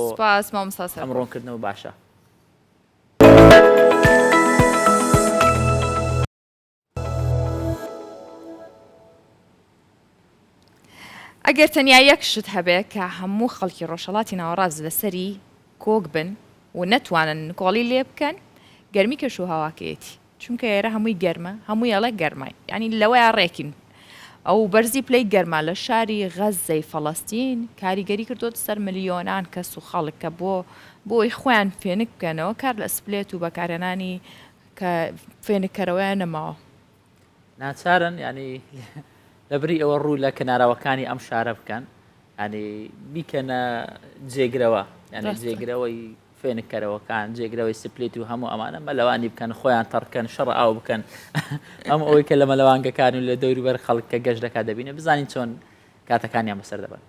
ئەم ڕوونکردنەوە باشە. ئەگەر تەنیا یەک شت هەبێ کە هەموو خەڵکی ڕۆژهەڵاتی ناوەڕاست لەسەری کۆک بن و نەتوانن کۆڵی لێ بکەن گەرمی کەش و هاواکەیەتی چونکە ئێرە هەمووی گەرمە هەمووی ئەڵە گەرمای ینی لەوەیە ڕێکین ئەو بەرزی پلەی گەرما لە شاری غەزەی فەڵەستین کاریگەری کردوت سەر ملیۆنان کەس و خەڵک کە بۆی خۆیان فێنک بکەنەوە کار لە ئەسپلێت و بەکارهێنانی کە فێنکەرەوەیە نەماوە ناچارن ینی لەبری ئەوە ڕوو لە کەناراوەکانی ئەم شارە بکەن ینی بیکەنە جێگرەوە یعنی جێگرەوەی فێنکەرەوەکان جێگرەوەی سپلیت و هەموو ئەمانە مەلەوانی بکەن خۆیان تەڕکەن شەڕ ئاو بکەن ئەم ئەوەی کە لە مەلەوانگەکان و لە دەوروبەر خەڵک کە گەشت دەکات دەبینە بزانین چۆن کاتەکانیان بەسەر دەبن.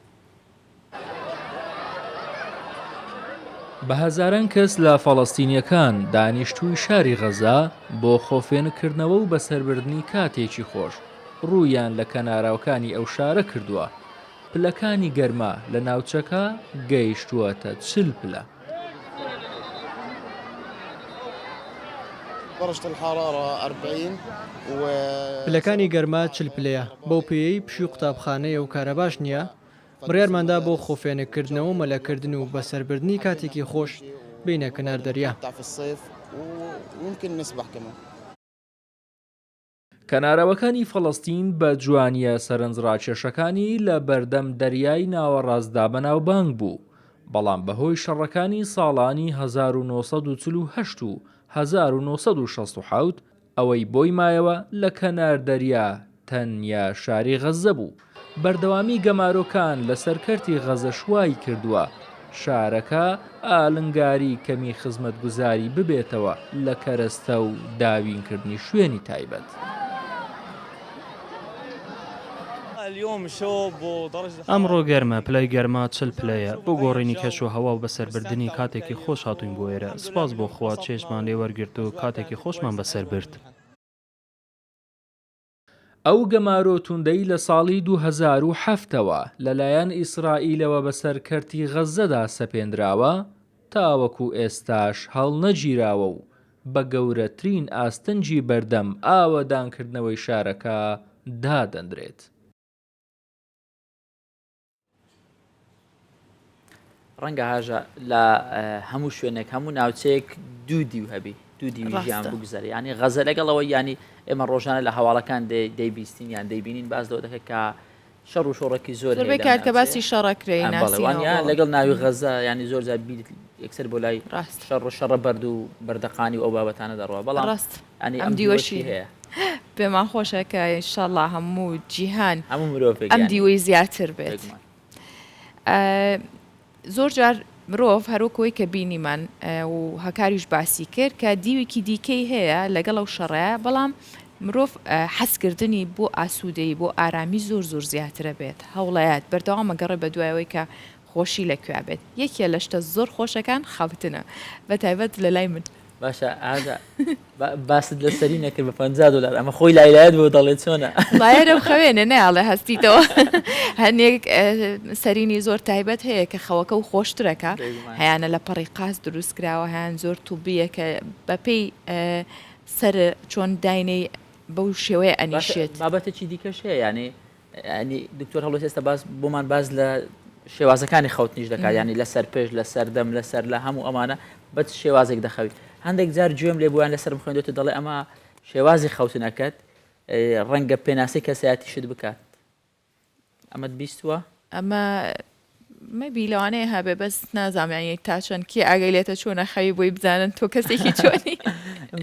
بە هەزاران کەس لە فەڵەستینیەکان دانیشتووی شاری غەزا بۆ خۆفێنکردنەوە و بەسەربردنی کاتێکی خۆش ڕوویان لە کەناراوەکانی ئەو شارە کردووە. پلەکانی گەرما لە ناوچەکە گەیشتووەتە 40 پلە. پلەکانی گەرما 40 پلەیە بەو پێی پشی قوتابخانەیە و کارە باش نییە. بڕیارماندا بۆ خۆفێنکردنەوە مەلەکردن و بەسەربردنی کاتێکی خۆش بینە کەنار دەریا. کەناراوەکانی فەڵەستین بە جوانیە سەرنجڕاکێشەکانی لە بەردەم دەریای ناوەڕاستدا بەناوبانگ بوو، بەڵام بەهۆی شەڕەکانی ساڵانی 1940 و 1967 ئەوەی بۆی مایەوە لە کەنار دەریا تەنیا شاری غەزە بوو. بەردەوامی گەمارۆکان لە سەرکەرتی غەزە شوای کردووە شارەکە ئالنگاری کەمی خزمەتگوزاری ببێتەوە لە کەرەستە و داوینکردنی شوێنی تایبەت. ئەمڕۆ گەرمە پلای گەرما 40 پلەیە بۆ گۆڕینی کەش و هەوا و بەسەربردننی کاتێکی خۆش هاتوین بۆ ئێرە. سپاس بۆ خوا چێژمان لێ وەرگرت و کاتێکی خۆشمان بەسەر برد. ئەو گەمارۆ توندەی لە ساڵی 2007ەوە لەلایەن ئیسرائیلەوە بەسەر کەرتی غەزەدا سەپێنراوە تاوەکو ئێستاش هەڵ نەگیراوە و بە گەورەترین ئاستەنجی بەردەم ئاوەدانکردنەوەی شارەکە دادەندرێت. ڕەنگە هاژە لە هەموو شوێنێک هەموو ناوچەیەک دوو دیو هەبی دوو دیوی ژیان بگوزەری ینی غەزە لەگەڵەوە ینی ئێمە ڕۆژانە لە هەواڵەکان دەیبیستین یان دەیبینین باز لەوە دەکەت کە شەڕ و شۆڕێکی زۆر کار کە باسی شەڕەکرێ لەگەڵ ناوی غەزە ینی زۆر جار بیت یەکسەر بۆ لای شەڕ بەرد و بەردەقانی و ئەو بابەتانە دەڕەوە بەڵام ڕاست ئەم دیوەشی هەیە پێمان خۆشە کە ئینشاءڵڵا هەموو جیهان هەموو مرۆڤێک ئەم دیوەی زیاتر بێت. زۆر جار مرۆڤ هەروکەوەی کە بینیمان و هەکاریش باسی کرد کە دیوێکی دیکەی هەیە لەگەڵ ئەو شەڕەیە بەڵام مرۆڤ حەزکردنی بۆ ئاسوودەی بۆ ئارامی زۆر زیاترە بێت هەوڵەیەت بەردەوام مەگەڕێ بە دوایەوەی کە خۆشی لەکوێ بێت یەکێ لە شتە زۆر خۆشەکان خەوتنە بە تایبەت لە لای من. باشە باست لە سەری نەکرد بە $50 ئەمە خۆی لایلایەت بۆ دەڵێت چۆنە لایەرە خوێنە نەیاڵێ هەستیتەوە هەنێک سەرینی زۆر تایبەت هەیە کە خەوەکە و خۆشترەکە هەیانە لە پەڕی قاس دروست کراوە هیان زۆر تووبیە کە بەپێی سەر چۆن داینەی بەو شێوەیە ئەنیشێت. بابەتێکی دیکەش هەیە ینی دکتۆر هەڵۆس ئێستا بۆمان باز لە شێوازەکانی خەوتنیش دەکات ینی لەسەر پێش لەسەر دەم لەسەر لە هەموو ئەمانە بە شێوازێک دەخەوی هەندێک جار گوێم لێ بوویان لەسەر خوێندێتە دەڵێ ئەمە شێوازی خەوتنەکەت ڕەنگە پێناسی کەسایەتیشت بکات ئەمەت بیستووە ئەمە مەبی لەوانەیە هەبێ بەس نازانانی تا چەند کی ئاگەی لێتە چۆنە خەوی بۆی بزانن تۆ کەسێکی چۆنی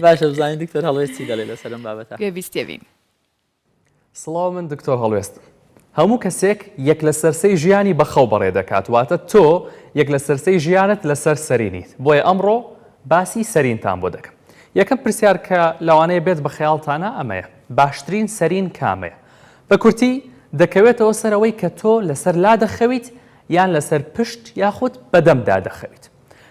باشە بزانین دکتۆر هەڵوێستی دەڵێ لەسەرم بابەتە گوێبیستێبین. سڵاو من دکتۆر هەڵوێست هەموو کەسێک یەک لە سەرسەی ژیانی بەخەو بەڕێ دەکات واتە تۆ یەک لە سەرسەی ژیانت لەسەر سەرینیت بۆیە ئەمڕۆ باسی سەرینتان بۆ دەکەم. یەکەم پرسیار کە لەوانەیە بێت بە خەیاڵتانە ئەمەیە باشترین سەرین کامەیە بە کورتی دەکەوێتەوە سەرەوەی کە تۆ لەسەر لا دەخەویت یان لەسەر پشت یاخود بەدەمدا دەخەویت.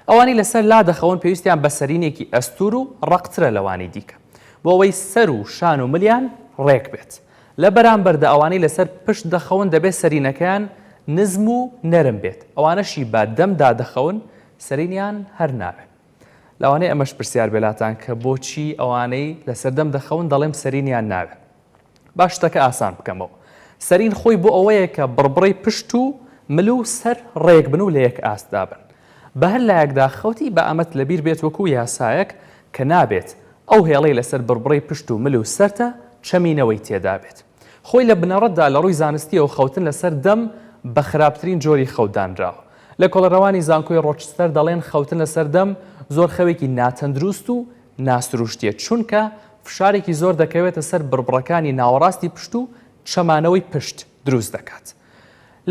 ئەوانی لەسەر لا دەخەون پێویستیان بە سەرینێکی ئەستور و ڕقترە لەوانی دیکە بۆ ئەوەی سەر و شان و ملیان ڕێک بێت. لە بەرامبەردا ئەوانەی لەسەر پشت دەخەون دەبێت سەرینەکەیان نزم و نەرم بێت ئەوانەشی با دەمدا دەخەون سەرینیان هەر ناوێت. لەوانەیە ئەمەش پرسیار بێلاتان کە بۆچی ئەوانەی لەسەر دەم دەخەون دەڵێم سەرینیان ناوێت. باش شتەکە ئاسان بکەمەوە. سەرین خۆی بۆ ئەوەیە کە بڕبڕی پشت و مل و سەر ڕێک بن و لە یەک ئاستا بن. بە هەر لایەکدا خەوتی بە ئەمەت لەبیر بێت وەکو یاسایەک کە نابێت ئەو هێڵەی لەسەر بڕبڕی پشت و مل و سەرتە چەمینەوەی تێدا بێت. خۆی لە بنەڕەتدا لە ڕووی زانستی و خەوتن لەسەر دەم بە خراپترین جۆری خەوتدانراوە. لە کۆڵەڕەوانی زانکۆی ڕۆچستەر دەڵێن خەوتن لەسەر دەم زۆر خەوێکی ناتەندروست و ناسروشتیە چونکە فشارێکی زۆر دەکەوێتە سەر بڕبڕەکانی ناوەڕاستی پشت و چەمانەوەی پشت دروست دەکات.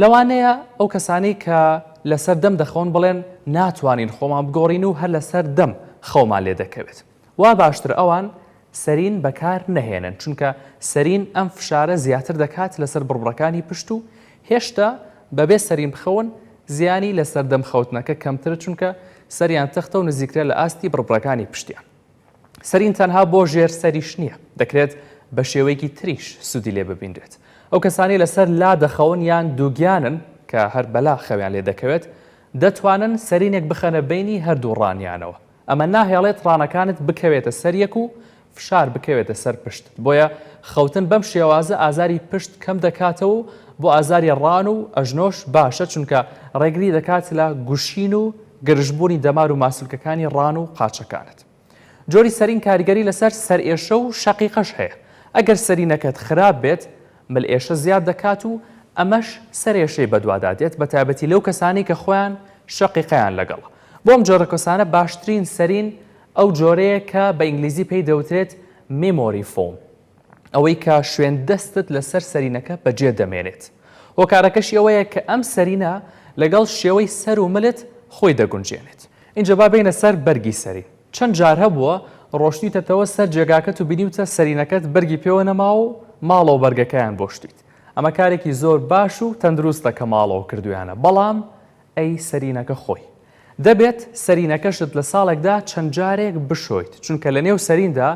لەوانەیە ئەو کەسانەی کە لەسەر دەم دەخەون بڵێن ناتوانین خۆمان بگۆڕین و هەر لەسەر دەم خەومان لێ دەکەوێت. وا باشتر ئەوان سەرین بەکار نەهێنن چونکە سەرین ئەم فشارە زیاتر دەکات لەسەر بڕبڕەکانی پشت و هێشتا بەبێ سەرین بخەون زیانی لەسەر دەم خەوتنەکە کەمتر چونکە سەریان تەختە و نزیکرێت لە ئاستی بڕبڕەکانی پشتیان. سەرین تەنها بۆ ژێر سەریش نییە دەکرێت بە شێوەیەکی تریش سوودی لێ ببیندرێت. ئەو کەسانی لەسەر لا دەخەون یان دووگیانن کە هەر بەلا خەویان لێ دەکەوێت دەتوانن سەرینێک بخەنە بینی هەردوو ڕانیانەوە. ئەمە ناهێڵێت ڕانەکانت بکەوێتە سەریەک و فشار بکەوێتە سەر پشت بۆیە خەوتن بەم شێوازە ئازاری پشت کەم دەکاتەوە و بۆ ئازاری ڕان و ئەژنۆش باشە چونکە ڕێگری دەکات لە گوشین و گرژبوونی دەمار و ماسوولکەکانی ڕان و قاچەکانت. جۆری سەرین کاریگەری لەسەر سەرئێشە و شەقیقەش هەیە. ئەگەر سەرینەکەت خراپ بێت ملئێشە زیاد دەکات و ئەمەش سەرێشەی بەدوادادێت بە تایبەتی لەو کەسانی کە خۆیان شەقیقەیان لەگەڵە. بۆم جۆرە کەسانە باشترین سەرین ئەو جۆرەیە کە بە ئینگلیزی پێی دەوترێت مێمۆری فۆم ئەوەی کە شوێن دەستت لەسەر سەرینەکە بەجێ دەمێنێت هۆکارەکەشی ئەوەیە کە ئەم سەرینە لەگەڵ شێوەی سەر و ملت خۆی دەگونجێنێت اینجا با بینە سەر بەرگی سەری چەند جار هەبووە ڕۆشتیتەوە سەر جێگاکەت و بینیوتە سەرینەکەت بەرگی پێوە نەما و ماڵەوە بەرگەکەیان بۆ شتیت ئەمە کارێکی زۆر باش و تەندروستە کە ماڵەوە کردویانە بەڵام ئەی سەرینەکە خۆی دەبێت سەرینەکەشت لە ساڵێکدا چەند جارێک بشۆیت چونکە لە نێو سەریندا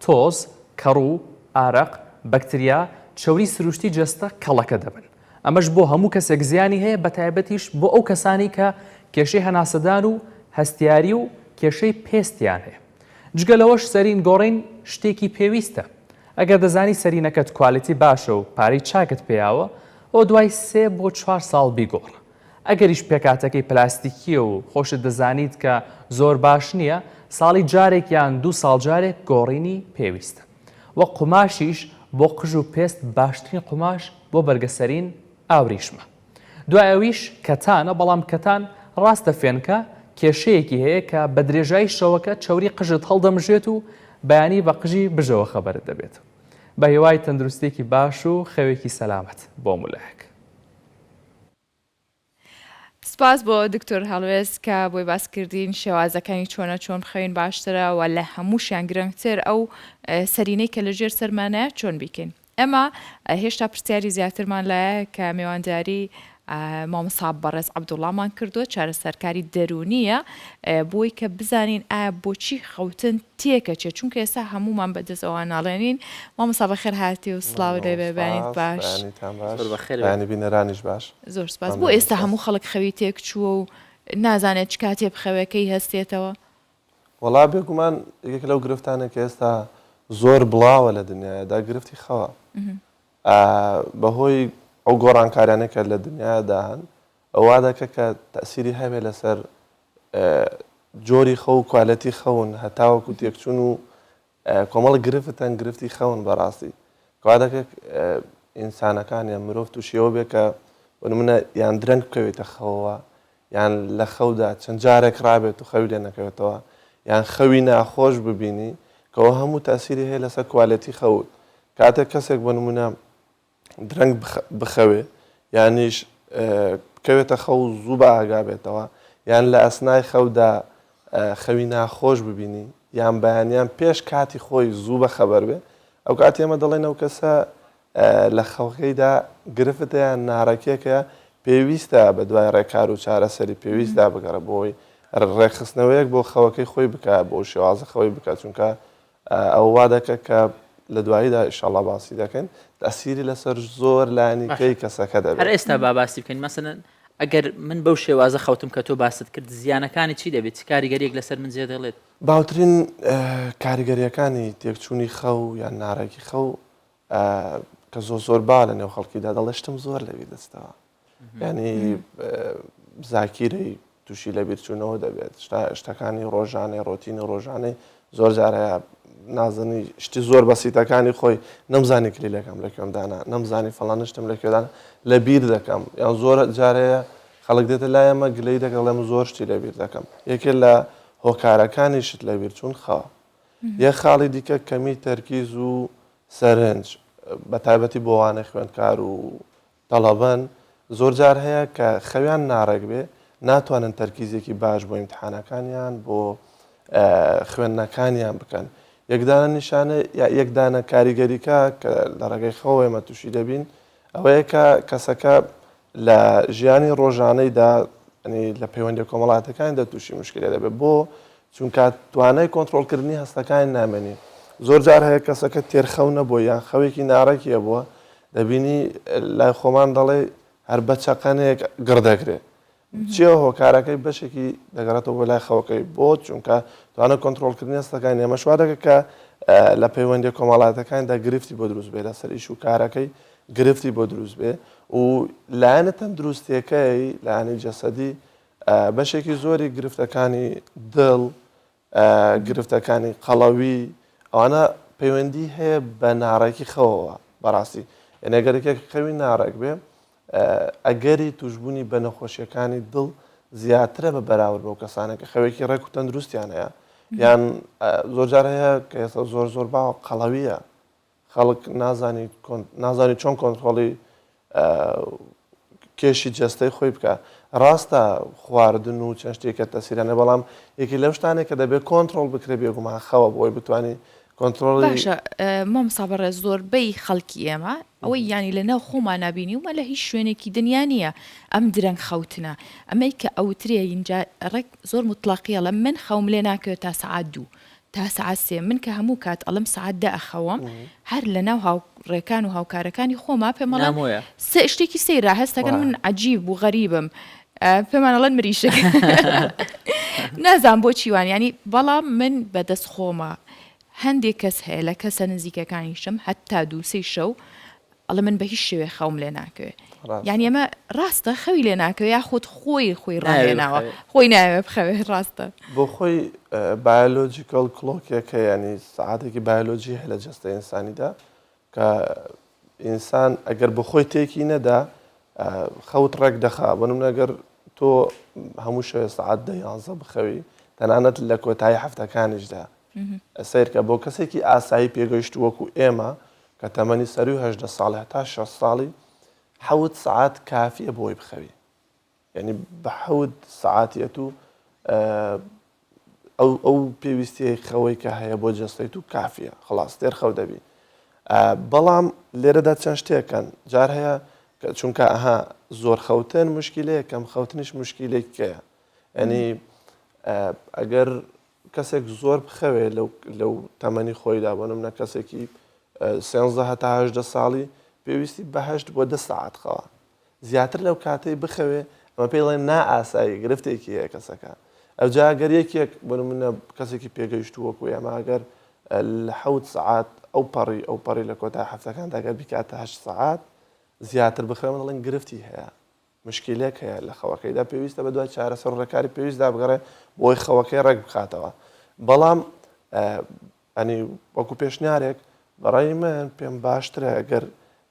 تۆز کەڕوو ئارەق بەکتریا چەوری سروشتی جەستە کەڵەکە دەبن ئەمەش بۆ هەموو کەسێک زیانی هەیە بە تایبەتیش بۆ ئەو کەسانی کە کێشەی هەناسەدان و هەستیاری و کێشەی پێستیان هەیە جگەلەوەش سەرین گۆڕین شتێکی پێویستە ئەگەر دەزانی سەرینەکەت کوالیتی باشە و پارەی چاکت پێیاوە ئەو دوای 3 بۆ 4 ساڵ بیگۆڕە ئەگەریش پێکاتەکەی پلاستیکیە و خۆشت دەزانیت کە زۆر باش نییە ساڵی جارێک یان 2 ساڵ جارێک گۆڕینی پێویستە وە قوماشیش بۆ قژ و پێست باشترین قوماش بۆ بەرگەسەرین ئاوریشمە دوای ئەویش کەتانە بەڵام کەتان ڕاستە فێنکە کێشەیەکی هەیە کە بە درێژایی شەوەکە چەوری قژت هەڵدەمژێت و بەیانی بە قژی بژەوە خەبەرت دەبێت بە هیوای تەندروستێکی باش و خەوێکی سەلامەت بۆ مولایەک سپاس بۆ دکتۆر هەڵوێست کە بۆی باسکردین شێوازەکانی چۆن بخەوین باشترە و لە هەمووشیان گرنگتر ئەو سەرینەی کە لەژێر سەرمانەیە چۆن بیکەین ئەمە هێشتا پرسیاری زیاترمان لایە کە میوانداری مامۆستا بەڕێز عەبدوڵڵامان کردووە چارەسەرکاری دەرونیە بۆی کە بزانین ئایا بۆچی خەوتن تێکەچێت چونکە ئێستا هەمومان بەدەست ئەوان ناڵێنین مامۆستا بەخێر هاتی و سڵاو لێبێ بەیانیت باش بەیانی بینەرانیش باش زۆر سپاس بۆ ئێستا هەموو خەڵک خەوی تێک چووە و نازانێت چ کاتێ بخەوەکەی هەستێتەوە وەڵا بێگومان یەک لەو گرفتانە کە ئێستا زۆر بڵاوە لە دنیادا گرفتی خەوە بەهۆی ئەو گۆڕانکاریانەکە لە دنیادا هەن ئەوا دەکە کە تەسیری هەبێت لەسەر جۆری خەو و کوالەتی خەون هەتاوەکو تێکچوون و کۆمەڵ گرفتن گرفتی خەون بەڕاستی کەوا دەکە ئینسانەکان یان مرۆڤ تووشیەوە بێ کە بنمونە یان درەنگ بکەوێتە خەوەوە یان لە خەودا چەند جارێک ڕابێت و خەوی لێ نەکەوێتەوە یان خەوی ناخۆش ببینی کەەوە هەموو تاسیری هەیە لەسەر کوالەتی خەوت کاتێک کەسێک بنمونە درەنگ بخەوێ یانیش بکەوێتە خەو زوو بە ئاگا بێتەوە یان لە ئەسنای خەودا خەوی ناخۆش ببینی یان بەیانیان پێش کاتی خۆی زوو بە خەبەر بێ ئەو کاتی ئێمە دەڵێن ئەو کەسە لە خەوەکەیدا گرفتە یان نارەکێکە پێویستە بە دوای ڕێکار و چارەسەری پێویستدا بگەڕە بۆی ڕێکخستنەوەیەک بۆ خەوەکەی خۆی بکە بۆ شێوازە خەوەی بکات چونکە ئەو وا دەکە کە لە دواییدا ئینشاڵڵا باسی دەکەن تەسیری لەسەر زۆر لایەنیکەی کەسەکە دەبێت هەر ئێستا باسی بکەین مەسەن ئەگەر من بەو شێوازە خەوتم کە تۆ باست کرد زیانەکانی چی دەبێت چ کاریگەریەک لەسەر من جێ دەڵێت باوترین کاریگەریەکانی تێکچوونی خەو یان نارێکی خەو کە زۆر با لە نێو خەڵکیدا دەڵێشتم زۆر لەوی دەستەوە ینی زاکیرەی تووشی لە بیرچوونەوە دەبێت شتەکانی ڕۆژانەی ڕۆتینی ڕۆژانەی زۆر جارەیە نازانی شتی زۆر بەسیتەکانی خۆی نەمزانی کلیلەکەم لە کوێمدانا نەمزانی فەڵانشتم لە کوێدان لە بیر دەکەم یان زۆر جارەیە خەڵک دێتە لای ئەمە گلەی دەکەڵێم زۆر شتی لە بیر دەکەم یەکێک لە هۆکارەکانی شت لە بیرچوون خەوە یەک خاڵی دیکە کەمی تەرکیز و سەرنج بە تایبەتی بۆ وانە خوێندکار و تەڵەبەن زۆر جار هەیە کە خەویان ناڕێک بێ ناتوانن تەرکیزێکی باش بۆ ئیمتحانەکانیان بۆ خوێندنەکانیان بکەن یەکدانە نیشانە یەکدانە کاریگەریکە کە لە ڕێگەی خەوە ئێمە تووشی دەبین ئەوەیە کە کەسەکە لە ژیانی ڕۆژانەیدا لە پەیوەندی کۆمەڵاتەکانیدا تووشی مشکلە دەبێت بۆ چونکە توانای کۆنتترۆلکردنی هەستەکانی نامێنی زۆر جار هەیە کەسەکە تێرخەو نەبووە یان خەوێکی ناڕێکیە بووە دەبینی لای خۆمان دەڵێ هەر بە چەقەنێک گڕدەگرێت چیە هۆکارەکەی بەشێکی دەگەڕێتەوە بۆ لای خەوەکەی بۆ چونکە توانە کۆنتترۆلکردنی هەستەکانی ئێمە شوا دەکە کە لە پەیوەندی کۆمەڵاتەکانیدا گرفتی بۆ دروست بێ لەسەر ئیش و کارەکەی گرفتی بۆ دروست بێ و لایەنە تەندروستیەکەی لایەنی جەسەدی بەشێکی زۆری گرفتەکانی دڵ گرفتەکانی قەڵەوی ئەوانە پەیوەندی هەیە بە ناڕێکی خەوەوە بەڕاستی ئەگەرێکێک خەوی ناڕێک بێ ئەگەری توشببوونی بە نەخۆشیەکانی دڵ زیاترە بە بەراورد بەو کەسانێکە خەوێکی ڕێک و تەندروستیان هەیە یان زۆرجار هەیە کە ئێستا زۆر باوە قەڵەویە خەڵک نازانی چۆن کۆنتترۆلی کێشی جەستەی خۆی بکە ڕاستە خواردن و چەند شتێکە تەسیرانە بەڵام یەکی لەو شتانێک کە دەبێت کۆنتترۆل بکرێ بێگومان خەوە بۆی بتوانانی کۆنتترۆلی باشە مام سابڕێ زۆربەی خەڵکی ئێمە ئەوەی ینی لە ناو خۆمان نبینی ومە لە هیچ شوێنێکی دنیا نییە ئەم درەنگ خەوتنە ئەمەی کە ئەوترێ اینجا ڕێک زۆر مطلقیە لە من خەوم لێ ناکەوێت تا سعات 2 تا سعات 3 من کە هەموو کات ئەڵم سعات 10 ئەخەوم هەر لە ناو هاوڕێکان و هاوکارەکانی خۆما پێمەڵە شتێکی سەیرا هەستەکەن من عجیب و غەریبم پێمانەڵەن مریشک نازان بۆ چیوان ینی بەڵام من بەدەست خۆمە هەندێک کەس هەیە لە کەسە نزیکەکانیشم هەتا 2-3 شەو ئەڵە من بە هیچ شێوێ خەوم لێ ناکەوێت یعنی ئەمە ڕاستە خەوی لێ ناکەوێت یاخود خۆی ڕاهێناوە خۆی ناوێ بخەوێت ڕاستە بۆ خۆی بایۆلۆجیکەڵ کلۆکێکە ینی سعاتێکی بایۆلۆجی هەیە لە جەستە ئینسانیدا کە ئینسان ئەگەر بە خۆی تێکی نەدا خەوت ڕێک دەخا بۆنم ئەگەر تۆ هەموو شوێ سعات 11 بخەوی تەنانەت لە کۆتایی هەفتەکانیشدا سیرکە بۆ کەسێکی ئاسایی پێگەیشت وەکو ئێمە کە تەمەنی سەری 18 ساڵی هەتا 6 ساڵی 7 سعات کافیە بۆی بخەوی یعنی بە 7 سعاتیەت و ئەو پێویستی خەوەی کە هەیە بۆ جەستەیت و کافیە خلاص تێر خەو دەبی بەڵام لێرەدا چەند شتێکن جار هەیە چونکە ئەها زۆر خەوتن مشکلەیە کەم خەوتنیش مشکلێکەیە ینی ئەگەر کەسێک زۆر بخەوێ لەو تەمەنی خۆیدا بۆ نمونە کەسێکی 13 هەتا 18 ساڵی پێویستی بە 8 بۆ 10 ساعت خەوە زیاتر لەو کاتەی بخەوێ ئەمە پێڵێن نائاسایی گرفتێکی هەیە کەسەکە ئەوجا ئەگەر یەکێک بۆ نمونە کەسێکی پێگەیشت وەکو ئێمە ئەگەر لە 7 ساعات ئەو پەڕی لە کۆتا هەفتەکاندا ئەگەر بیکاتە 8 ساعات زیاتر بخەوێ دەڵێن گرفتی هەیە مشکلێک هەیە لە خەوەکەیدا پێویستە بە دوای چارەسەر ڕێکاری پێویستدا بگەڕێ بۆی خەوەکەی ڕێک بخاتەوە بەڵام ئەنی وەکو پێشنیارێک بەڕای من پێم باشترە ئەگەر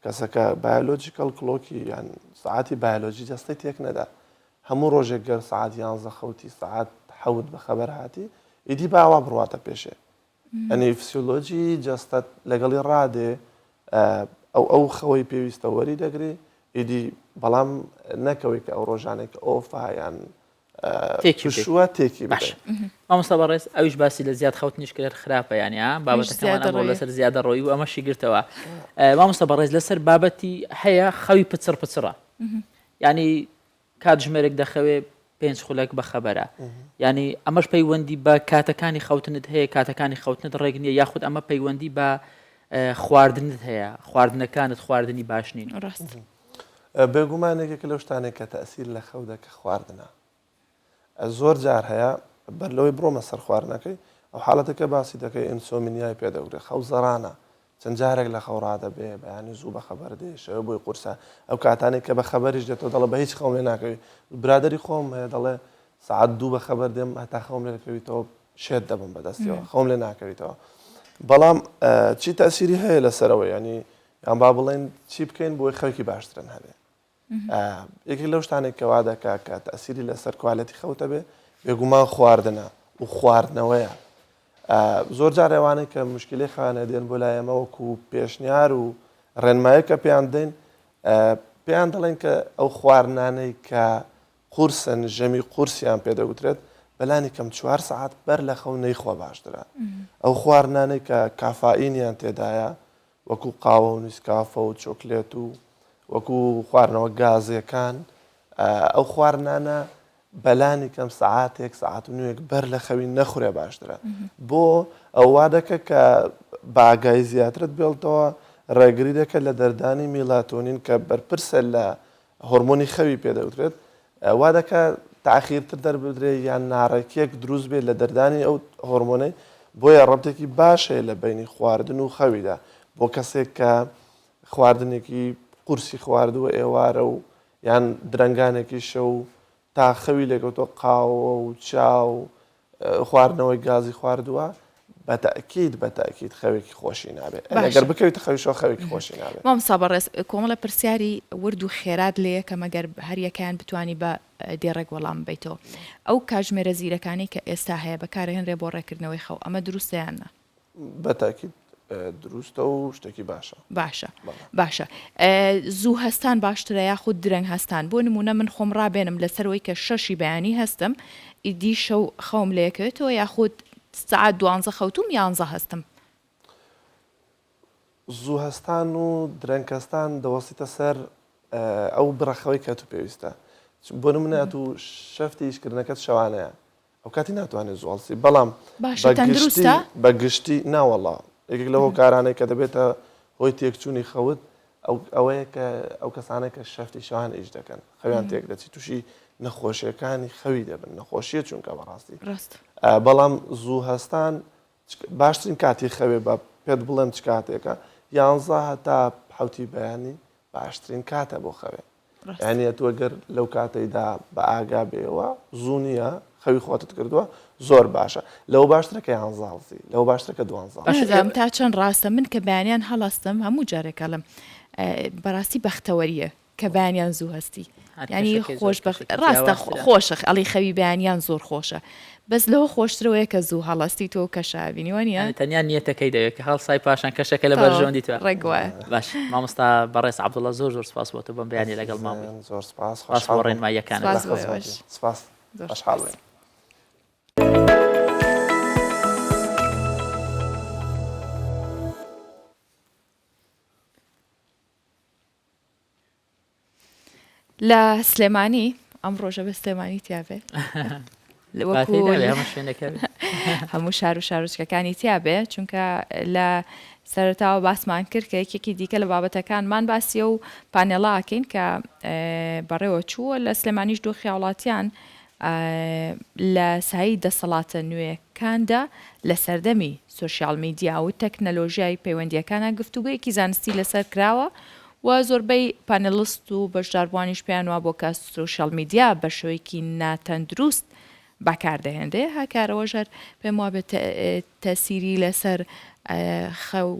کەسەکە بایۆلۆجیکەڵ کلۆکی یان سعاتی بایۆلۆجی جەستەی تێک نەدا هەموو ڕۆژێک گەر سعات 11 خەوتی سعات 7 بەخەبەر هاتی ئیدی باوا بڕواتە پێشێ ئەنی فسیۆلۆجی جەستەت لەگەڵی ڕادێ ئەو خەوەی پێویستە وەری دەگری ئیدی بەڵام نەکەوەی کە ئەو ڕۆژانێک ئۆفایان شووە تێکی باش مامۆستا بەڕێز ئەویش باسی لە زیاد خەوتنیش کرد خراپە یانیا بابەتەکەمان ئەمڕۆ لەسەر زیادە ڕۆی و ئەمەشی گرتەوە مامۆستا بەڕێز لەسەر بابەتی هەیە خەوی پچڕە ینی کات ژمێرێک دەخەوێ 5 خولەک بە خەبەرە ینی ئەمەش پەیوەندی بە کاتەکانی خەوتنت هەیە کاتەکانی خەوتنت ڕێک نییە یاخود ئەمە پەیوەندی بە خواردنت هەیە خواردنەکانت خواردنی باش نین ڕاست بێگومانێکێک لەو شتانێک کە تەسیر لە خەودەکە خواردنە زۆر جار هەیە بەرلەوەی بڕۆمە سەر خواردنەکەی ئەو حاڵەتەکە باسی دەکەی ئینسۆمینیای پێدەگرێت خەو زەرانە چەند جارێک لە خەوڕادەبێ بەیانی زوو بە خەبەر دێشەوە بۆی قورسە ئەو کاتانێک کە بە خەبەریش دێتەوە دەڵێ بە هیچ خەوم لێ ناکەوی برادری خۆم هەیە دەڵێ سعات 2 بە خەبەر دێم هەتا خەوم لێ دەکەویتەوە شێت دەبم بەدەستیەوە خەوم لێ ناکەویتەوە بەڵام چی تەسیری هەیە لەسەرەوە ینی یان با بڵێن چی بکەین بۆی خەوکی باشترن هەبێ یەکێک لەو شتانێک کەوا دەکا کە تەسیری لەسەر کوالەتی خەوتە بێ بێگومان خواردنە و خواردنەوەیە زۆر جار ئەوانەی کە مشکلی خانە دێن بۆ لایەمە وەکو پێشنیار و ڕێنمایە کە پێیان دێن پێیان دەڵێن کە ئەو خواردنانەی کە قورسن ژەمی قورسیان پێدەگوترێت بەلانی کەم 4 ساعت بەر لە خەو نەیخوا باشترە ئەو خواردنانەی کە کافائینیان تێدایە وەکو قاوە و نیسکافە و چۆکلێت و وەکو خواردنەوە گازیەکان ئەو خواردنانە بەلانی کەم سعاتێک سعات و نوێک بەر لە خەوی نەخورێ باشترە بۆ ئەووا دەکە کە باگای زیاترت بێڵتەوە ڕێگری دەکە لە دەردانی میلاتۆنین کە بەرپرسە لە هۆرمۆنی خەوی پێدەوترێت وا دەکە تاخیرتر دەربدرێ یان ناڕێکیەک دروست بێت لە دەردانی ئەو هۆرمۆنەی بۆیە ڕەبتێکی باشەیە لە بینی خواردن و خەویدا بۆ کەسێک کە خواردنێکی قورسی خواردووە ئێوارە و یان درنگانێکی شەو تا خەوی لەگەوتۆ قاوە و چاو خواردنەوەی گازی خواردووە بەتەکیید خەوێکی خۆشی نابێت ئەگەر بکەویتە خەویشەوە خەوێکی خۆشی نابێت. مامۆستا بەڕێز کۆمەڵە پرسیاری ورد و خێرات لێیە کە مەگەر هەریەکەیان بتوانانی بە دێڕێک وەڵام بێتەوە ئەو کاژمێرە زیرەکانی کە ئێستا هەیە بەکارهێنرێ بۆ ڕێکردنەوەی خەو ئەمە دروستیانە؟ بەتەکیید دروستە و شتێکی باشە زوو هەستان باشترە یاخود درەنگ هەستان بۆ نمونە من خۆم ڕابێنم لەسەرەوەی کە 6 بەیانی هەستم ئیدی شەو خەوم لەیەکەوێتەوە یاخود سعات 12 خەوتوم 11 هەستم. زوو هەستان و درەنگکەستان دەوەستیتە سەر ئەو بڕەخەوەی کە تو پێویستە بۆ نمونە تو شەفتی ئیشکردنەکەت شەوانەیە ئەو کاتی ناتوانێت زوڵسی بەڵام بەگشتی ناوەڵا یەکێک لەوە کارانەی کە دەبێتە هۆی تێکچوونی خەوت ئەوەیە کە ئەو کەسانێک کە شەفتی شەوان ئیش دەکەن خەویان تێک دەچی تووشی نەخۆشیەکانی خەوی دەبن نەخۆشیە چونکە بەڕاستی بەڵام زوو هەستان باشترین کاتی خەوێ بە پێت بڵێن چ کاتێکە 11 هەتا حوتی بەیانی باشترین کاتە بۆ خەوێ یعنی تۆ گەر لەو کاتەیدا بە ئاگا بێەوە زوو نییە خەوی خۆتت کردووە زۆر باشە لەو باشترەکە 11 لەو باشترەکە 12 تا چەند ڕاستە من کە بەیانیان هەڵاستم هەموو جارێکە لەم بەڕاستی بەختەوەریە کە بەیانیان زوو هەستی ینی ڕاستە خۆشە ئەڵی خەوی بەیانیان زۆر خۆشە بەس لەوە خۆشترەوەیە کە زوو هەڵاستی تۆ کە شاوینیوانە تەنیا نیەتەکەی دەوێت کە هەڵسای پاشان کەشەکە لە بەرژۆندی تو ڕێگوایە باش مامۆستا بەڕێز عەبدوڵڵا زۆر سپاس بۆ تۆ بەم بەیانی لەگەڵ ماوەی زۆر سپاس بۆ ڕێنماییەکانت سپاس خۆشحاڵ بێن. لە سلێمانی ئەم ڕۆژە بە سلێمانی تیاابێ هەموو شار و شارۆچکەکانی تیاابێ چونکە لە سەرتاوە باسمان کرد کە یەکێکی دیکە لە بابەتەکانمان باسیە و پانێڵاکەین کە بەڕێوە چووە لە سلێمانیش دۆ خیاڵاتیان لە سایی دەسەڵاتە نوێەکاندا لە سەردەمی سوۆشیال میدیا و تەکنەلۆژیای پەیوەندیەکانە گفتوگویەکی زانستی لەسەر کراوە و زۆربەی پانێلیست و بەشداربوانیش پێیانوا بۆ کە سوۆشیال میدیا بە شێوەیەکی ناتەندروست بەکاردەهێنرێ هاکارەوە ژەر پێم وا بێت تەسیری لەسەر خەو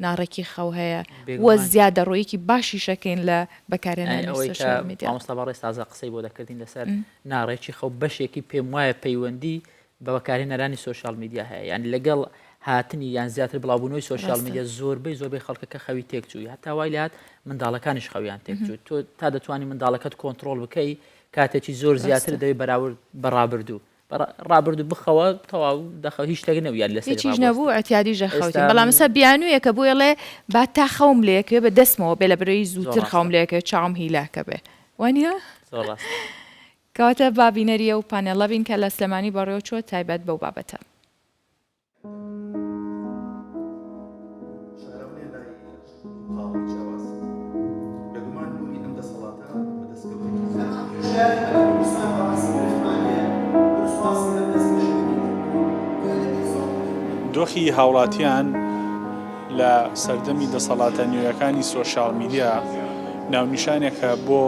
ناڕێکی خەو هەیە وە زیادە ڕۆیەکی باشی شەکەین لە بەکارهێنانی سوۆشیال میدیا. مامۆستا بەڕێز تازە قسەی بۆ دەکردین لەسەر ناڕێکی خەو بەشێکی پێم وایە پەیوەندی بە بەکارهێنەرانی سوۆشیال میدیا هەیە یعنی لەگەڵ هاتنی یان زیاتر بڵاوبوونەوەی سوۆشیال میدیا زۆربەی خەڵکەکە خەوی تێکچووی هەتا وای لات منداڵەکانیش خەویان تێکچوو تۆ تا دەتوانانی منداڵەکەت کۆنتترۆل بکەی کاتێکی زۆر زیاتر دەوێت بەڕابردوو ڕابردوو بخەوە تەواو دەخەوە هیچ شتێک نەبوو لە هیچیش نەبوو ئەتیادی ژەخەوتین بەڵام مەسە بیانوویە کە بۆیڵێ با تا خەوم لەیەکوێ بە دەستمەوە بێ لە برەی زووتر خەوم لەیەکەوێ چاوم هیلاکە بێ وانە کەواتە بابینەریە و پانێڵە بین کە لە سلێمانی بەڕێوە چوە تایبەت بەو بابەتە. دۆخی هاوڵاتیان لە سەردەمی دەسەڵاتە نوێیەکانی سوۆشیال میدیا ناونیشانێکە بۆ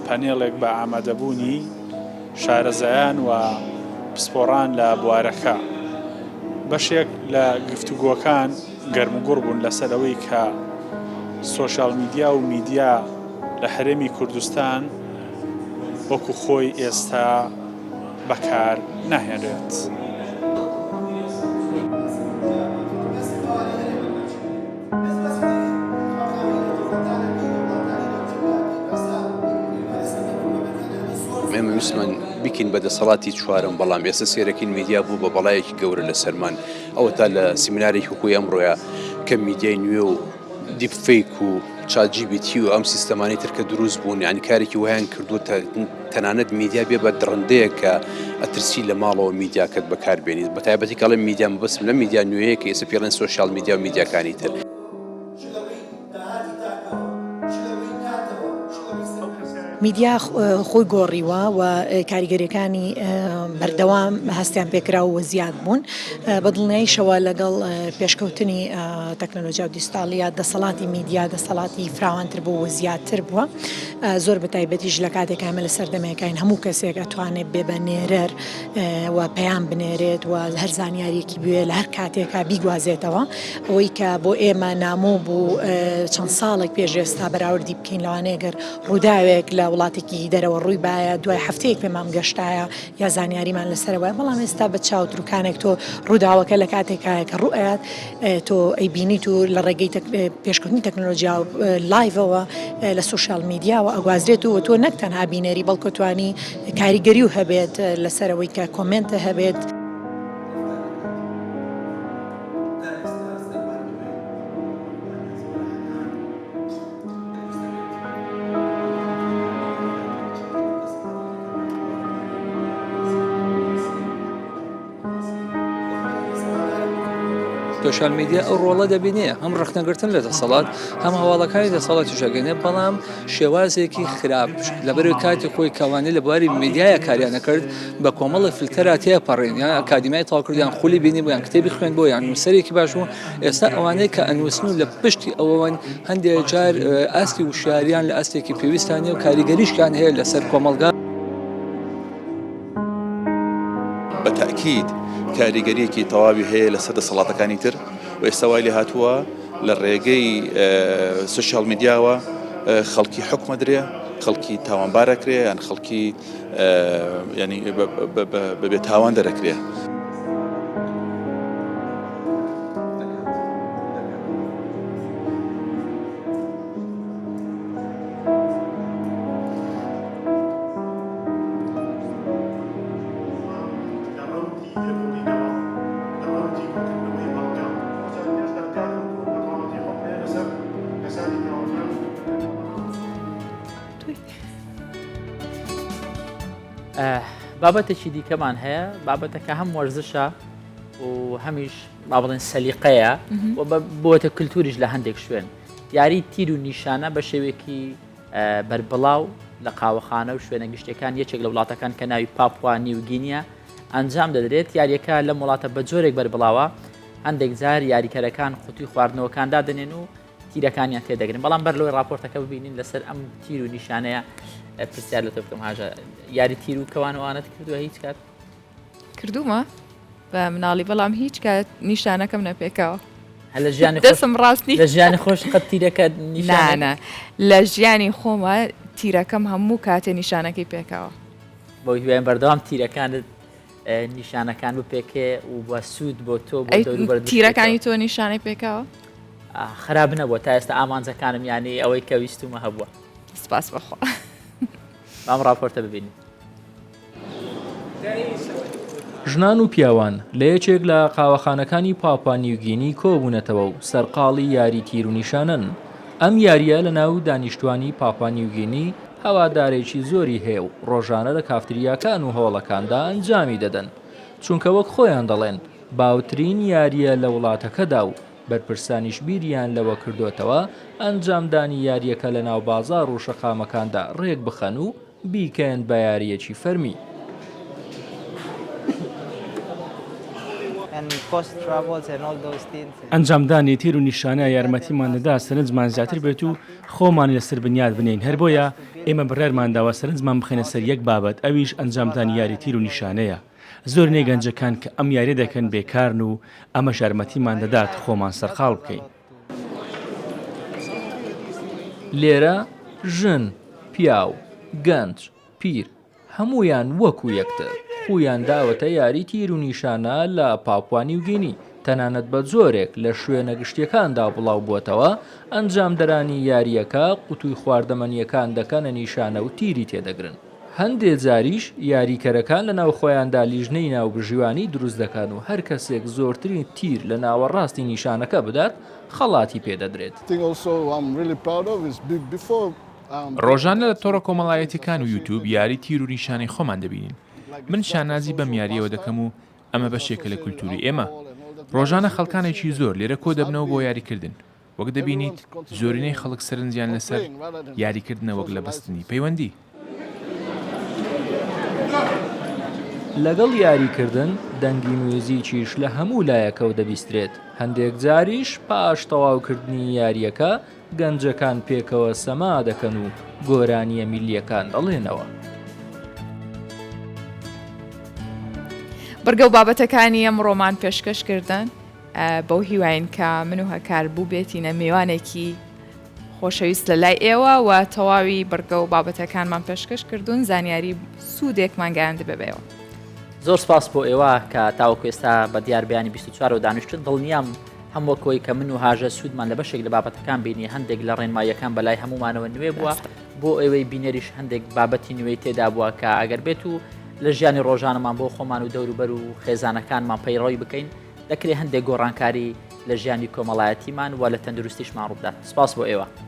پەنێڵێک بە ئامادەبوونی شارەزایان و پسپۆڕان لە بوارەکە بەشێک لە گفتوگۆکان گەرموگوڕ بوون لەسەرەوەی کە سوۆشیال میدیا و میدیا لە هەرێمی کوردستان وەکو خۆی ئێستا بەکار ناهێنرێت. ئێمە ویسمان بکەین بە دەسەڵاتی چوارم بەڵام ئێستا سێرەکەین میدیا بوو بە بەڵایەکی گەورە لە سەرمان ئەوە تا لە سیمینارێکی حقوقی ئەمڕۆیە کە میدیای نوێ و دیپفیک و چاتGPT و ئەم سیستەمانی ترکە دروست بوون یعنی کارێکی وایان کردو تەنانەت میدیا بێ بە دڕندەیە کە ئەترسی لە ماڵەوە میدیاکەت بەکاربێنیت بە تایبەتی کاڵێ میدیا مەبەستم لە میدیا نوێیە کە ئێستا پێڵێن سوۆشیال میدیا و میدیاکانی تر. میدیا خۆی گۆڕیوە و کاریگەریەکانی بەردەوام هەستیان پێکرا و زیاد بوون بە دڵنیاییشەوە لەگەڵ پێشکەوتنی تەکنۆلۆژیا و دیجیتاڵیە دەسەڵاتی میدیا دەسەڵاتی فراوانتر بوو و زیادتر بووە زۆر بە تایبەتیش لە کاتێک ئەمە لە سەردەمەکەین هەموو کەسێک ئەتوانێت بێ بە نێرەر و پەیام بنێرێت و هەر زانیاریەکی بوێ لە هەر کاتێکا بیگوازێتەوە ئەوەی کە بۆ ئێمە نامۆ بوو چەند ساڵێک پێش ئێستا بەراوردی بکەین لەوانەیەگەر ڕووداوێک لە وڵاتێکی دەرەوە ڕووی باە دوای هەفتەیەک پێمان گەشتایە یا زانیاریمان لەسەرەوە بەڵام ئێستا بە چاوتروکانێک تۆ ڕووداوەکە لە کاتێکایە کە ڕوئات تۆ ئەیبینیت و لە ڕێگەی پێشکەوتنی تەکنۆلۆژیا و لایڤەوە لە سوشال میدیاوە ئەگوازرێت و تۆ نەک تەنها بینێری بەڵکو توانی کاریگەری و هەبێت لەسەرەوەی کە کۆمنتە هەبێت. سوشال میدیا ئەو ڕۆڵە دەبینێ هەم ڕخنەگرتن لە دەسەڵات هەم هەواڵەکانی دەسەڵاتی شەگەنێ بەڵام شێوازێکی خراپ لەبەر کاتی خۆی کەوانەی لە بواری میدیایە کاریانە کرد بە کۆمەڵی فیلتەرا تێپەڕێن یان ئەکادیمیای تاڵکردیان خولی بینی بۆیان کتێبی خوێن بۆ یان نووسەرێکی باش بوو ئێستا ئەوانەیە کە ئەنووسن و لە پشتی ئەوەوەن هەندێک جار ئاستی وشاریان لە ئەستێکی پێویستانێ و کاریگەریشکان هەیە لەسەر کۆمەلگا بەتاکید کاریگەریەکی تەواوی هەیە لەسەر دەسەڵاتەکانی تر و ئێستا وای لێ هاتووە لە ڕێگەی سوشال میدیاوە خەڵکی حکومە درێ خەڵکی تاوانبارەکرێ یان خەڵکی ینی بەبێ تاوان دەرەکرێ. بابەتێکی دیکەمان هەیە بابەتەکە هەم وەرزشە و هەمیش با بڵێن سەلیقەیە و بۆتە کللتوریش لە هەندێک شوێن یاری تیر و نیشانە بە شێوێکی بەربڵاو لە قاوەخانە و شوێنە گشتەکان یەکێک لە وڵاتەکان کە ناوی پاپوا نیوگینیا ئەنجام دەدرێت یاریەکە لە وڵاتە بە جۆرێک بەربڵاوە هەندێک جار یاریکەرەکان خوتی خواردنەوەکاندا دەنێن و تیرەکانیان تێدەگرن بەڵام بەر لەوەی راپۆرتەکە ببینین لەسەر ئەم تیر و نیشانەیە پرسیار لە تۆ بکەم هاژە یاری تیر و کەوانەوانت کردووە هیچ کات کردومە بە مناڵی بەڵام هیچ کات نیشانەکەم نەپێکەوە لە ژیانی دەسم ڕاستی لە ژیانی خۆش قەت تیرەکە نیشانە لە ژیانی خۆمە تیرەکەم هەموو کاتێ نیشانەکەی پێکەوە بۆی وێن بەردەوام تیرەکانت نیشانەکان بپێکێ و بە سوود بۆ تۆ تیرەکانی تۆ نیشانەی پێکەوە خراپ نەبووە تا ئێستا ئامانجەکانم یانی ئەوەی کە ویستومە هەبووە سپاس بەخوا بام راپۆرتە ببینین. ژنان و پیاوان لە یەکێک لە قاوەخانەکانی پاپوا نیوگینی کۆبوونەتەوە و سەرقاڵی یاری تیر و نیشانن ئەم یاریە لە ناو دانیشتوانی پاپوا نیوگینی هەوادارێکی زۆری هەیە و ڕۆژانە لە کافتریاکان و هۆڵەکاندا ئەنجامی دەدەن چونکە وەک خۆیان دەڵێن باوترین یاریە لە وڵاتەکەدا و بەرپرسانیش بیریان لەوە کردوێتەوە ئەنجامدانی یاریەکە لە ناو بازار و شەقامەکاندا ڕێک بخەن و بیکەن بە یاریەکی فەرمی. ئەنجامدانی تیر و نیشانە یارمەتیمان دەدا سەرنجمان زیاتر بێت و خۆمان لەسەر بنیاد بنین هەر بۆیە ئێمە بڕێرمانداوە سەرنجمان بخێنە سەر یەک بابەت ئەویش ئەنجامدانی یاری تیر و نیشانەیە. زۆر نێگەنجەکان کە ئەم یاری دەکەن بێکارن و ئەمە شارمەتیمان دەدات خۆمان سەرخاڵ بکەین. لێرە ژن، پیاو، گەنج، پیر هەمویان وەکو یەکتر خۆیان داوەتە یاری تیر و نیشانە لە پاپوا نیوگینی تەنانەت بە جۆرێک لە شوێنە گشتیەکاندا بڵاو بووەتەوە ئەنجامدەرانی یاریەکە قوتوی خواردەمەنیەکان دەکەنە نیشانە و تیری تێدەگرن. هەندێک جاریش یاریکەرەکان لە ناو خۆیاندا لیژنەی ناوبژیوانی دروست دەکەن و هەر کەسێک زۆرترین تیر لە ناوەڕاستی نیشانەکە بدات خەڵاتی پێدەدرێت. ڕۆژانە لە تۆڕە کۆمەڵایەتیەکان و یوتیوب یاری تیر و نیشانەی خۆمان دەبینین. من شانازی بەم یاریەوە دەکەم و ئەمە بەشێکە لە کولتوری ئێمە. ڕۆژانە خەڵکانێکی زۆر لێرە کۆ دەبنەوە بۆ یاریکردن. وەک دەبینیت زۆرینەی خەڵک سەرنجیان لەسەر یاریکردنە وەک لە بەستنی پەیوەندی. لەگەڵ یاریکردن دەنگی موزیکیش لە هەموو لایەکەوت دەبیسترێت هەندێک جاریش پاش تەواوکردنی یاریەکە گەنجەکان پێکەوە سەما دەکەن و گۆرانیە میلیەکان دەڵێنەوە. بەرگە و بابەتەکانی ئەم ڕۆمان پێشکەشکردن بەو هیواین کە من و هەکار بوو بێتینە میوانێکی خۆشەویست لە لای ئێوە و تەواوی بەرگە و بابەتەکانمان پێشکەش کردوون زانیاری سوودێکمان گەیاندە ببێەوە. زۆر سپاس بۆ ئێوە کە تاوەکو ئێستا بە دیاربیانی 24 و دانیشتن دڵنیام هەموو کۆی کە من و هاژە سوودمان لە بەشێک لە بابەتەکان بینی هەندێک لە ڕێنماییەکان بەلای هەمومانەوە نوێ بووە بۆ ئێوەی بینەریش هەندێک بابەتی نوێی تێدا بووە کە ئەگەر بێت و لە ژیانی ڕۆژانەمان بۆ خۆمان و دەوروبەر و خێزانەکانمان پەیڕۆی بکەین دەکرێت هەندێک گۆڕانکاری لە ژیانی کۆمەڵایەتیمان و لە تەندروستیشمان ڕووبدات. سپاس بۆ ئێوە.